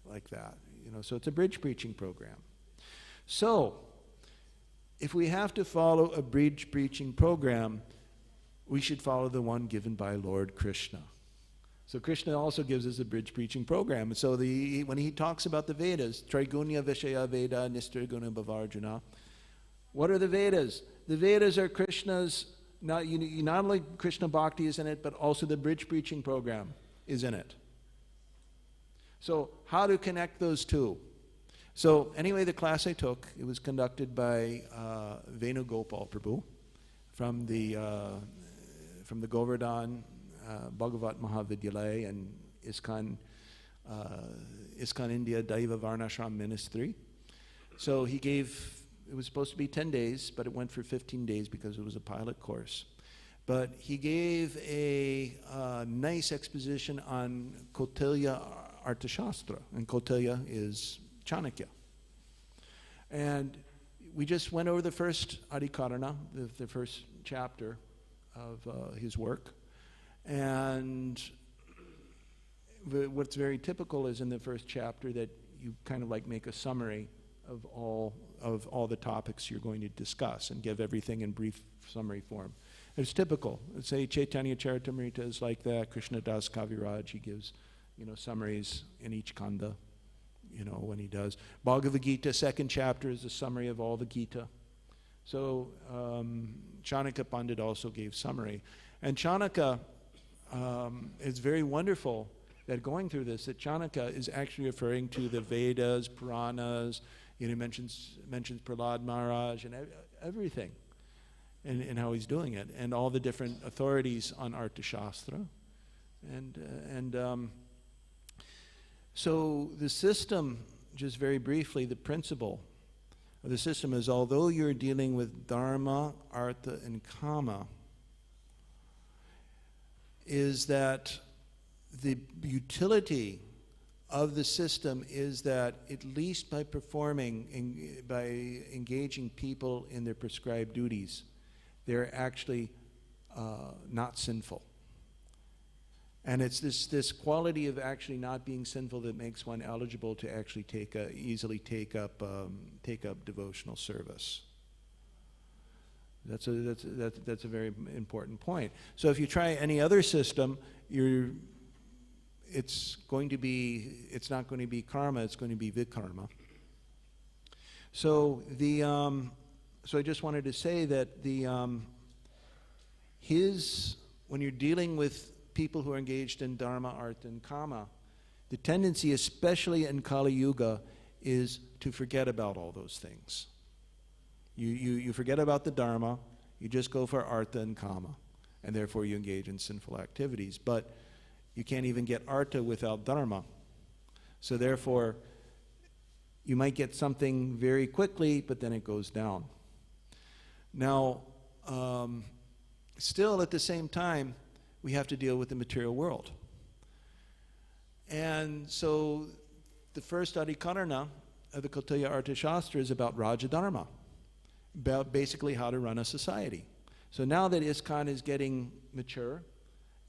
like that. So it's a bridge preaching program. So if we have to follow a bridge preaching program, we should follow the one given by Lord Krishna. So Krishna also gives us a bridge preaching program. So when he talks about the Vedas, Traigunya Vishaya Veda Nistarguna Bhavarjuna, what are the Vedas? The Vedas are Krishna's, not only Krishna Bhakti is in it, but also the bridge preaching program is in it. So how to connect those two? So anyway, the class I took, it was conducted by Venugopal Prabhu from the Govardhan Bhagavat Mahavidyalaya and Iskcon India Daiva Varnashram Ministry. So he gave, it was supposed to be 10 days, but it went for 15 days because it was a pilot course. But he gave a nice exposition on Kautilya Arthashastra, and Kautilya is Chanakya. And we just went over the first Adhikarana, the first chapter of his work. And what's very typical is in the first chapter that you kind of like make a summary of all the topics you're going to discuss and give everything in brief summary form. It's typical. Let's say Chaitanya Charitamrita is like that. Krishna Das Kaviraj, he gives summaries in each kanda, when he does. Bhagavad Gita, second chapter, is a summary of all the Gita. So Chanakya Pandit also gave summary. And Chanakya, it's very wonderful that going through this, that Chanakya is actually referring to the Vedas, Puranas, he mentions Prahlad Maharaj and everything, and how he's doing it, and all the different authorities on Arthashastra. So the system, just very briefly, the principle of the system is, although you're dealing with dharma, artha, and kama, is that the utility of the system is that at least by by engaging people in their prescribed duties, they're actually not sinful. And it's this quality of actually not being sinful that makes one eligible to actually easily take up devotional service. That's a very important point. So if you try any other system, it's not going to be karma, it's going to be vikarma. So so I just wanted to say that when you're dealing with people who are engaged in dharma, artha, and kama, the tendency, especially in Kali Yuga, is to forget about all those things. You forget about the dharma, you just go for artha and kama, and therefore you engage in sinful activities. But you can't even get artha without dharma. So therefore, you might get something very quickly, but then it goes down. Now, still at the same time, we have to deal with the material world. And so the first Adhikarana of the Kautilya Arthashastra is about Raja Dharma, about basically how to run a society. So now that Iskcon is getting mature,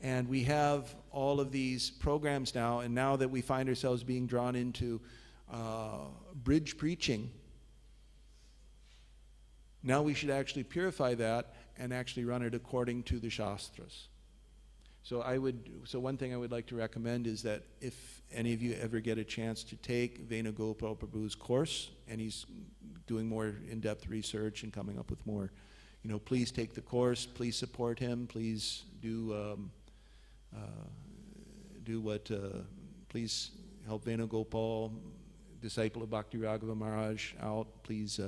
and we have all of these programs now, and now that we find ourselves being drawn into bridge preaching, now we should actually purify that and actually run it according to the Shastras. So one thing I would like to recommend is that if any of you ever get a chance to take Venugopal Prabhu's course, and he's doing more in-depth research and coming up with more, please take the course, please support him, please please help Venugopal, disciple of Bhakti Raghava Maharaj, out, please,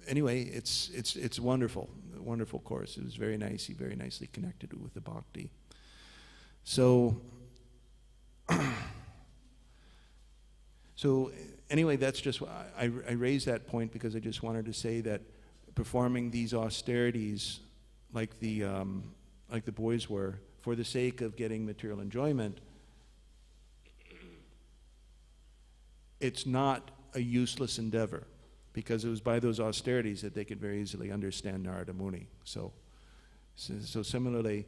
anyway, it's wonderful. Wonderful course. It was very nice. He very nicely connected it with the bhakti. So anyway, that's just I raised that point because I just wanted to say that performing these austerities, like the boys were, for the sake of getting material enjoyment, it's not a useless endeavor, because it was by those austerities that they could very easily understand Narada Muni. So similarly,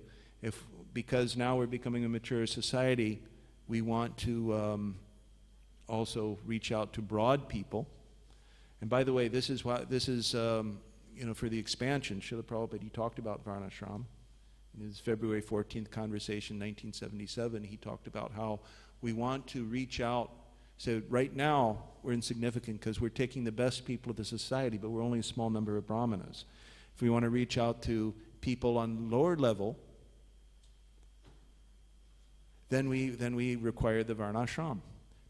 because now we're becoming a mature society, we want to also reach out to broad people. And by the way, this is for the expansion. Srila Prabhupada, he talked about Varnashram in his February 14th conversation, 1977. He talked about how we want to reach out. So right now, we're insignificant because we're taking the best people of the society, but we're only a small number of brahmanas. If we want to reach out to people on lower level, then we require the varnashram,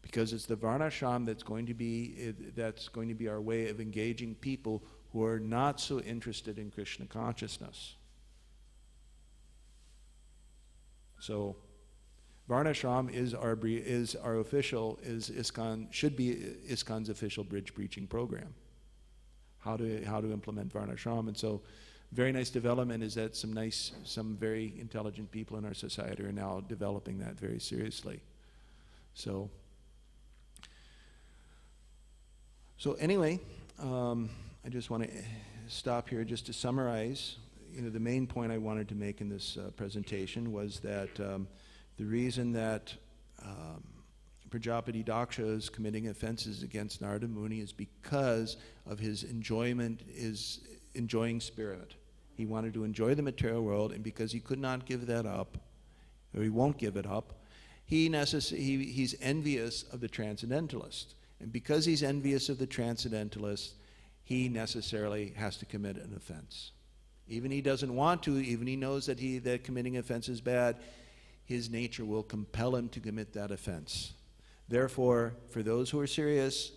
because it's the varnashram that's going to be our way of engaging people who are not so interested in Krishna consciousness. So Varnashram is should be Iskcon's official bridge preaching program. How to implement Varnashram. And so very nice development is that some very intelligent people in our society are now developing that very seriously. So anyway, I just want to stop here just to summarize. The main point I wanted to make in this presentation was that the reason that Prajapati Daksha is committing offenses against Narada Muni is because of his enjoying spirit. He wanted to enjoy the material world, and because he could not give that up, or he won't give it up, he's envious of the transcendentalist. And because he's envious of the transcendentalist, he necessarily has to commit an offense. Even he doesn't want to, even he knows that committing offense is bad, his nature will compel him to commit that offense. Therefore, for those who are serious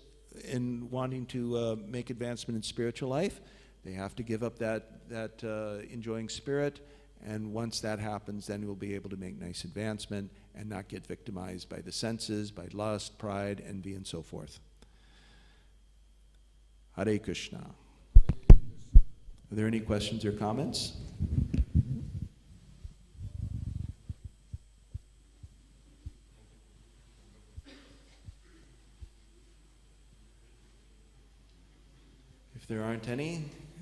in wanting to make advancement in spiritual life, they have to give up that enjoying spirit, and once that happens, then we'll be able to make nice advancement and not get victimized by the senses, by lust, pride, envy, and so forth. Hare Krishna. Are there any questions or comments?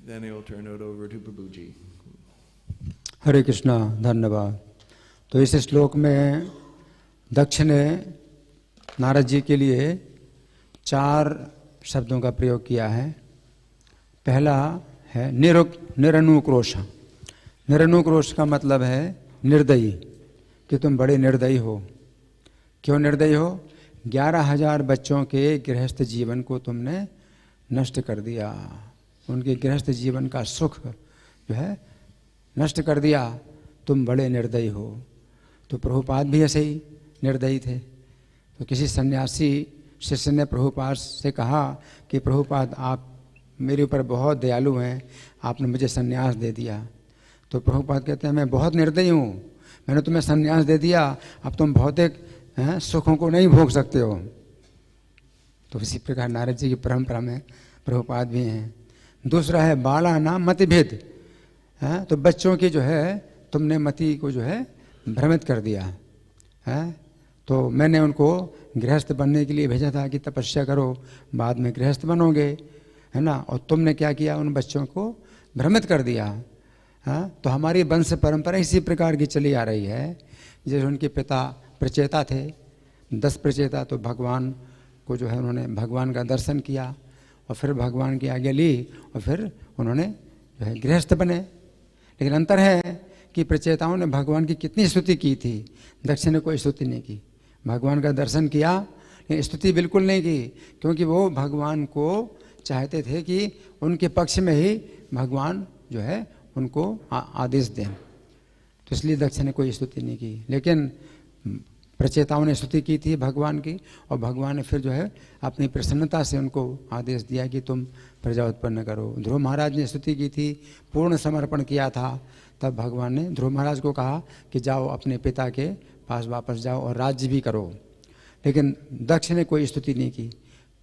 Then I will turn it over to Prabhuji. हरे कृष्णा, धन्यवाद। तो इस श्लोक में दक्ष ने नारद जी के लिए 4 शब्दों का प्रयोग किया है। पहला है निरनुक्रोश। निरनुक्रोश का मतलब है निर्दयी, कि तुम बड़े निर्दयी हो। क्यों निर्दयी हो? 11,000 बच्चों के गृहस्थ जीवन को तुमने नष्ट कर दिया, उनके गृहस्थ जीवन का सुख जो है नष्ट कर दिया, तुम बड़े निर्दयी हो। तो प्रभुपाद भी ऐसे ही निर्दयी थे। तो किसी सन्यासी शिष्य ने प्रभुपाद से कहा कि प्रभुपाद आप मेरे ऊपर बहुत दयालु हैं, आपने मुझे सन्यास दे दिया। तो प्रभुपाद कहते हैं मैं बहुत निर्दयी हूँ, मैंने तुम्हें सन्यास दे दिया, अब तुम भौतिक सुखों को नहीं भोग सकते हो। तो इसी प्रकार नारद जी की परंपरा में प्रभुपाद भी हैं। दूसरा है बाला नाम मतिभेद। तो बच्चों की जो है तुमने मति को जो है भ्रमित कर दिया है। तो मैंने उनको गृहस्थ बनने के लिए भेजा था कि तपस्या करो, बाद में गृहस्थ बनोगे, है ना। और तुमने क्या किया, उन बच्चों को भ्रमित कर दिया। तो हमारी वंश परंपरा इसी प्रकार की चली आ रही है। जैसे उनके पिता प्रचेता थे, 10 प्रचेता, तो भगवान को जो है उन्होंने भगवान का दर्शन किया और फिर भगवान की आज्ञा ली और फिर उन्होंने जो है गृहस्थ बने। लेकिन अंतर है कि प्रचेताओं ने भगवान की कितनी स्तुति की थी, दक्ष ने कोई स्तुति नहीं की। भगवान का दर्शन किया लेकिन स्तुति बिल्कुल नहीं की, क्योंकि वो भगवान को चाहते थे कि उनके पक्ष में ही भगवान जो है उनको आदेश दें। तो इसलिए दक्ष ने कोई स्तुति नहीं की। लेकिन प्रचेताओं ने स्तुति की थी भगवान की, और भगवान ने फिर जो है अपनी प्रसन्नता से उनको आदेश दिया कि तुम प्रजा उत्पन्न करो। ध्रुव महाराज ने स्तुति की थी, पूर्ण समर्पण किया था, तब भगवान ने ध्रुव महाराज को कहा कि जाओ अपने पिता के पास वापस जाओ और राज्य भी करो। लेकिन दक्ष ने कोई स्तुति नहीं की,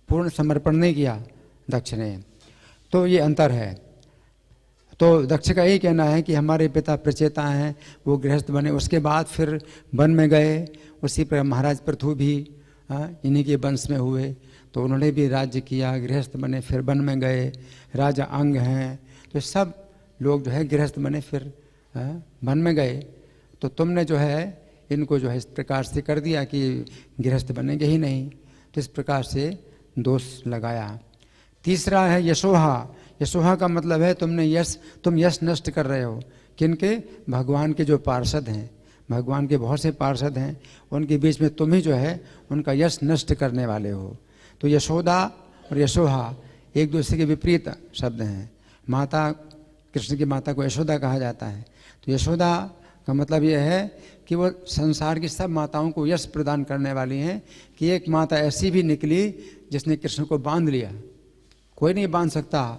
पूर्ण समर्पण नहीं किया दक्ष ने। तो ये अंतर है। तो दक्ष का यही कहना है कि हमारे पिता प्रचेता हैं, वो गृहस्थ बने, उसके बाद फिर वन में गए। उसी पर महाराज पृथु भी इन्हीं के वंश में हुए, तो उन्होंने भी राज्य किया, गृहस्थ बने, फिर वन में गए। राजा अंग हैं, तो सब लोग जो है गृहस्थ बने, फिर वन में गए। तो तुमने जो है इनको जो है इस प्रकार से कर दिया कि गृहस्थ बनेंगे ही नहीं, तो इस प्रकार से दोष लगाया। तीसरा है यशोहा। यशोहा का मतलब है तुम यश नष्ट कर रहे हो। किनके? भगवान के जो पार्षद हैं, भगवान के बहुत से पार्षद हैं, उनके बीच में तुम ही जो है उनका यश नष्ट करने वाले हो। तो यशोदा और यशोहा एक दूसरे के विपरीत शब्द हैं। माता, कृष्ण की माता को यशोदा कहा जाता है। तो यशोदा का मतलब यह है कि वो संसार की सब माताओं को यश प्रदान करने वाली हैं, कि एक माता ऐसी भी निकली जिसने कृष्ण को बांध लिया। कोई नहीं बांध सकता,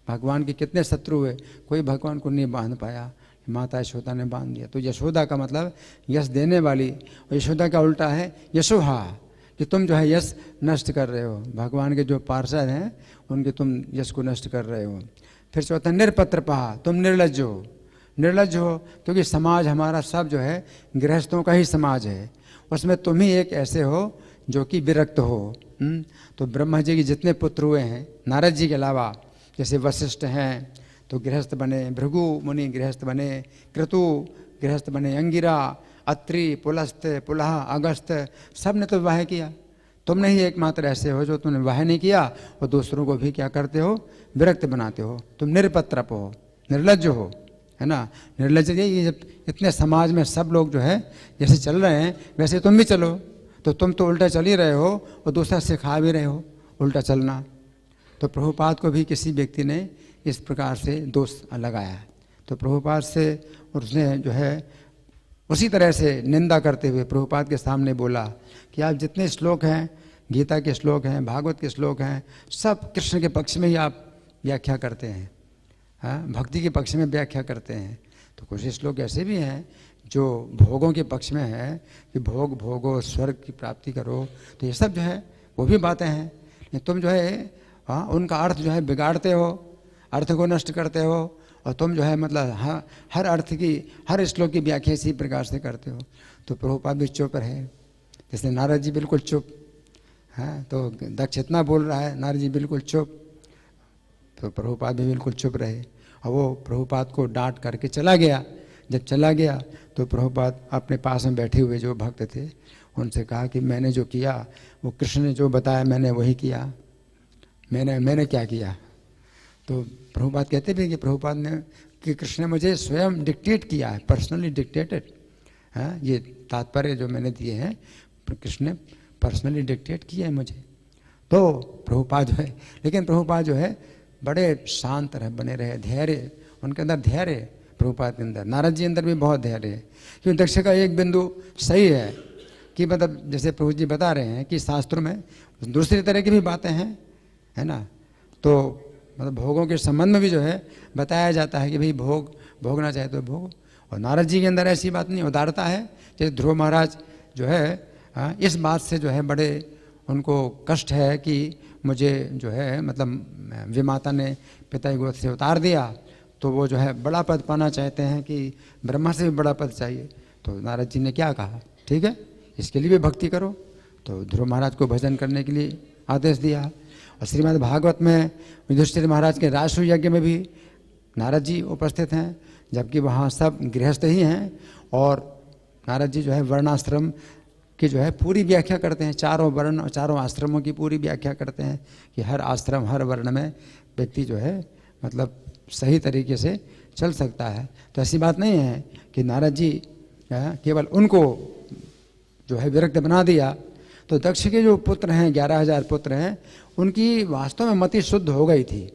भगवान के कितने शत्रु हुए, कोई भगवान को नहीं बांध पाया, माता यशोदा ने बांध दिया। तो यशोदा का मतलब यश देने वाली, और यशोदा का उल्टा है यशोहा, कि तुम जो है यश नष्ट कर रहे हो, भगवान के जो पार्षद हैं उनके तुम यश को नष्ट कर रहे हो। फिर चौथा निरपत्रपहा, तुम निर्लज्ज हो। निर्लज्ज हो क्योंकि समाज हमारा सब जो है गृहस्थों का ही समाज है, उसमें तुम ही एक ऐसे हो जो कि विरक्त हो। तो ब्रह्मा जी के जितने पुत्र हुए हैं नारद जी के अलावा, जैसे वशिष्ठ हैं तो गृहस्थ बने, भृगु मुनि गृहस्थ बने, क्रतु गृहस्थ बने, अंगिरा, अत्रि, पुलस्त, पुलह, अगस्त, सब ने तो विवाह किया। तुमने ही एकमात्र ऐसे हो जो तुमने विवाह नहीं किया और दूसरों को भी क्या करते हो, विरक्त बनाते हो। तुम निरपत्रप हो, निर्लज्ज हो, है ना। निर्लज्ज ये इतने समाज में सब लोग जो है जैसे चल रहे हैं वैसे तुम भी चलो, तो तुम तो उल्टा चल ही रहे हो और दूसरा सिखा भी रहे हो उल्टा चलना। तो प्रभुपाद को भी किसी व्यक्ति ने इस प्रकार से दोष लगाया। तो प्रभुपाद से उसने जो है उसी तरह से निंदा करते हुए प्रभुपाद के सामने बोला कि आप जितने श्लोक हैं, गीता के श्लोक हैं, भागवत के श्लोक हैं, सब कृष्ण के पक्ष में ही आप व्याख्या करते हैं, भक्ति के पक्ष में व्याख्या करते हैं। तो कुछ श्लोक ऐसे भी हैं जो भोगों के पक्ष में है कि भोग भोगो, स्वर्ग की प्राप्ति करो। तो ये सब जो है वो भी बातें हैं। तुम जो है उनका अर्थ जो है बिगाड़ते हो, अर्थ को नष्ट करते हो, और तुम जो है मतलब हर अर्थ की, हर श्लोक की व्याख्या इसी प्रकार से करते हो। तो प्रभुपाद भी चुप रहे, जैसे नारद जी बिल्कुल चुप, तो दक्ष इतना बोल रहा है, नारद जी बिल्कुल चुप। तो प्रभुपाद भी बिल्कुल चुप रहे और वो प्रभुपाद को डांट करके चला गया। जब चला गया तो प्रभुपाद अपने पास में बैठे हुए जो भक्त थे उनसे कहा कि मैंने जो किया वो कृष्ण ने जो बताया मैंने वही किया, मैंने क्या किया। तो प्रभुपाद कहते भी कि प्रभुपाद ने कि कृष्ण ने मुझे स्वयं डिक्टेट किया है, पर्सनली डिक्टेटेड है, ये तात्पर्य जो मैंने दिए हैं कृष्ण ने पर्सनली डिक्टेट किया है मुझे। तो प्रभुपाद जो है, लेकिन प्रभुपाद जो है बड़े शांत रहे, बने रहे, धैर्य उनके अंदर, धैर्य प्रभुपाद के अंदर, नारद जी अंदर भी बहुत धैर्य है। क्योंकि दक्ष का एक बिंदु सही है कि मतलब जैसे प्रभु जी बता रहे हैं कि शास्त्रों में दूसरी तरह की भी बातें हैं, है ना। तो मतलब भोगों के संबंध में भी जो है बताया जाता है कि भाई भोगना चाहे तो भोग। और नारद जी के अंदर ऐसी बात नहीं, उदारता है। जैसे ध्रुव महाराज जो है इस बात से जो है बड़े उनको कष्ट है कि मुझे जो है मतलब विमाता ने पिता की गोद से उतार दिया, तो वो जो है बड़ा पद पाना चाहते हैं कि ब्रह्मा से भी बड़ा पद चाहिए। तो नारद जी ने क्या कहा, ठीक है इसके लिए भी भक्ति करो। तो ध्रुव महाराज को भजन करने के लिए आदेश दिया। और श्रीमद्-भागवत में युधिष्ठिर महाराज के राजसूय यज्ञ में भी नारद जी उपस्थित हैं, जबकि वहाँ सब गृहस्थ ही हैं। और नारद जी जो है वर्णाश्रम की जो है पूरी व्याख्या करते हैं, चारों वर्ण और चारों आश्रमों की पूरी व्याख्या करते हैं कि हर आश्रम हर वर्ण में व्यक्ति जो है मतलब सही तरीके से चल सकता है। तो ऐसी बात नहीं है कि नारद जी केवल उनको जो है विरक्त बना दिया। तो दक्ष के जो पुत्र हैं 11,000 पुत्र हैं, उनकी वास्तव में मति शुद्ध हो गई थी,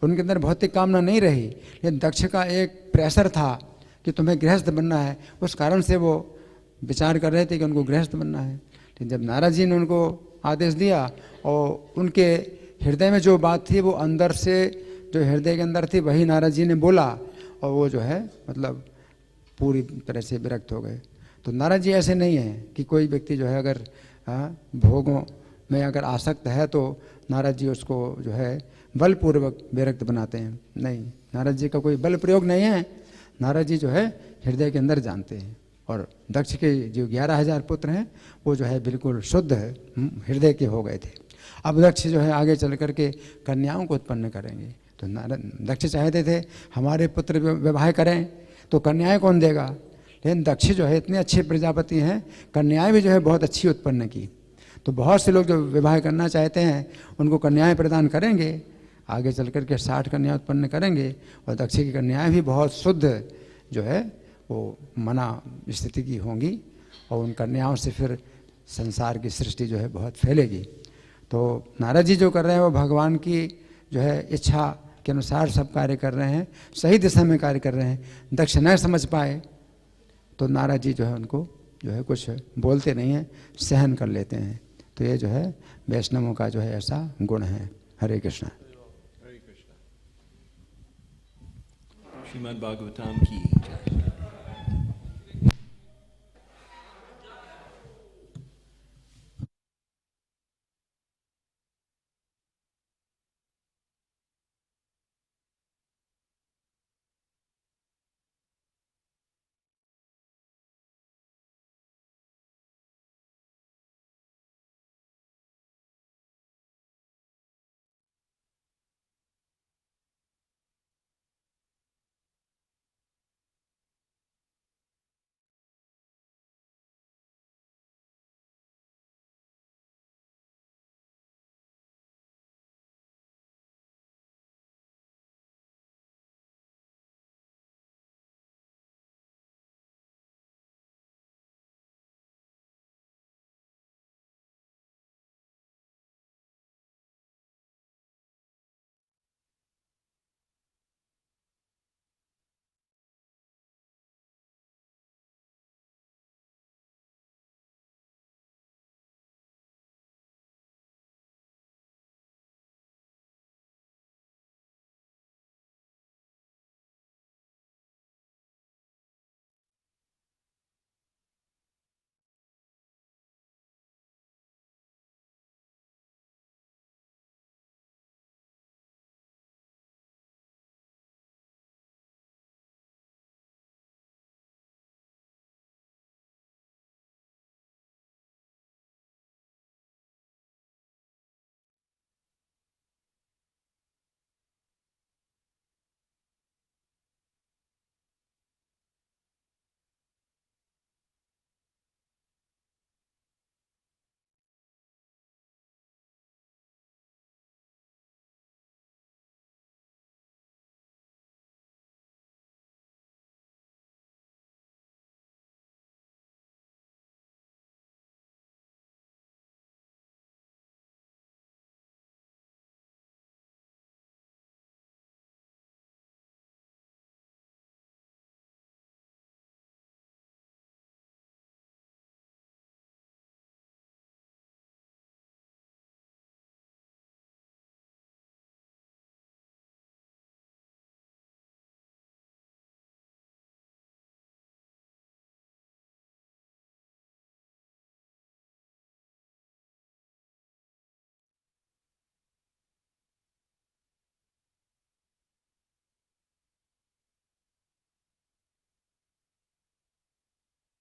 उनके अंदर भौतिक कामना नहीं रही। लेकिन दक्ष का एक प्रेशर था कि तुम्हें गृहस्थ बनना है, उस कारण से वो विचार कर रहे थे कि उनको गृहस्थ बनना है। लेकिन जब नारद जी ने उनको आदेश दिया और उनके हृदय में जो बात थी वो अंदर से जो हृदय के अंदर थी वही नारद जी ने बोला, और वो जो है मतलब पूरी तरह से विरक्त हो गए। तो नारद जी ऐसे नहीं हैं कि कोई व्यक्ति जो है अगर भोगों में अगर आसक्त है तो नारद जी उसको जो है बलपूर्वक विरक्त बनाते हैं। नहीं, नारद जी का कोई बल प्रयोग नहीं है। नारद जी जो है हृदय के अंदर जानते हैं। और दक्ष के जो 11,000 पुत्र हैं वो जो है बिल्कुल शुद्ध हृदय के हो गए थे। अब दक्ष जो है आगे चल करके कन्याओं को उत्पन्न करेंगे। तो नारद दक्ष चाहते थे हमारे पुत्र विवाह करें, तो कन्याएं कौन देगा। लेकिन दक्ष जो है इतने अच्छे प्रजापति हैं, कन्याएं भी जो है बहुत अच्छी उत्पन्न की। तो बहुत से लोग जो विवाह करना चाहते हैं उनको कन्याएं प्रदान करेंगे, आगे चल कर के 60 कन्या उत्पन्न करेंगे। और दक्ष की कन्याएं भी बहुत शुद्ध जो है वो मना स्थिति की होंगी, और उन कन्याओं से फिर संसार की सृष्टि जो है बहुत फैलेगी। तो नारद जी जो कर रहे हैं वो भगवान की जो है इच्छा के अनुसार सब कार्य कर रहे हैं, सही दिशा में कार्य कर रहे हैं। दक्ष न समझ पाए तो नारद जी जो है उनको जो है कुछ बोलते नहीं हैं, सहन कर लेते हैं। तो ये जो है वैष्णवों का जो है ऐसा गुण है। हरे कृष्णा। श्रीमद्-भागवतम की जय।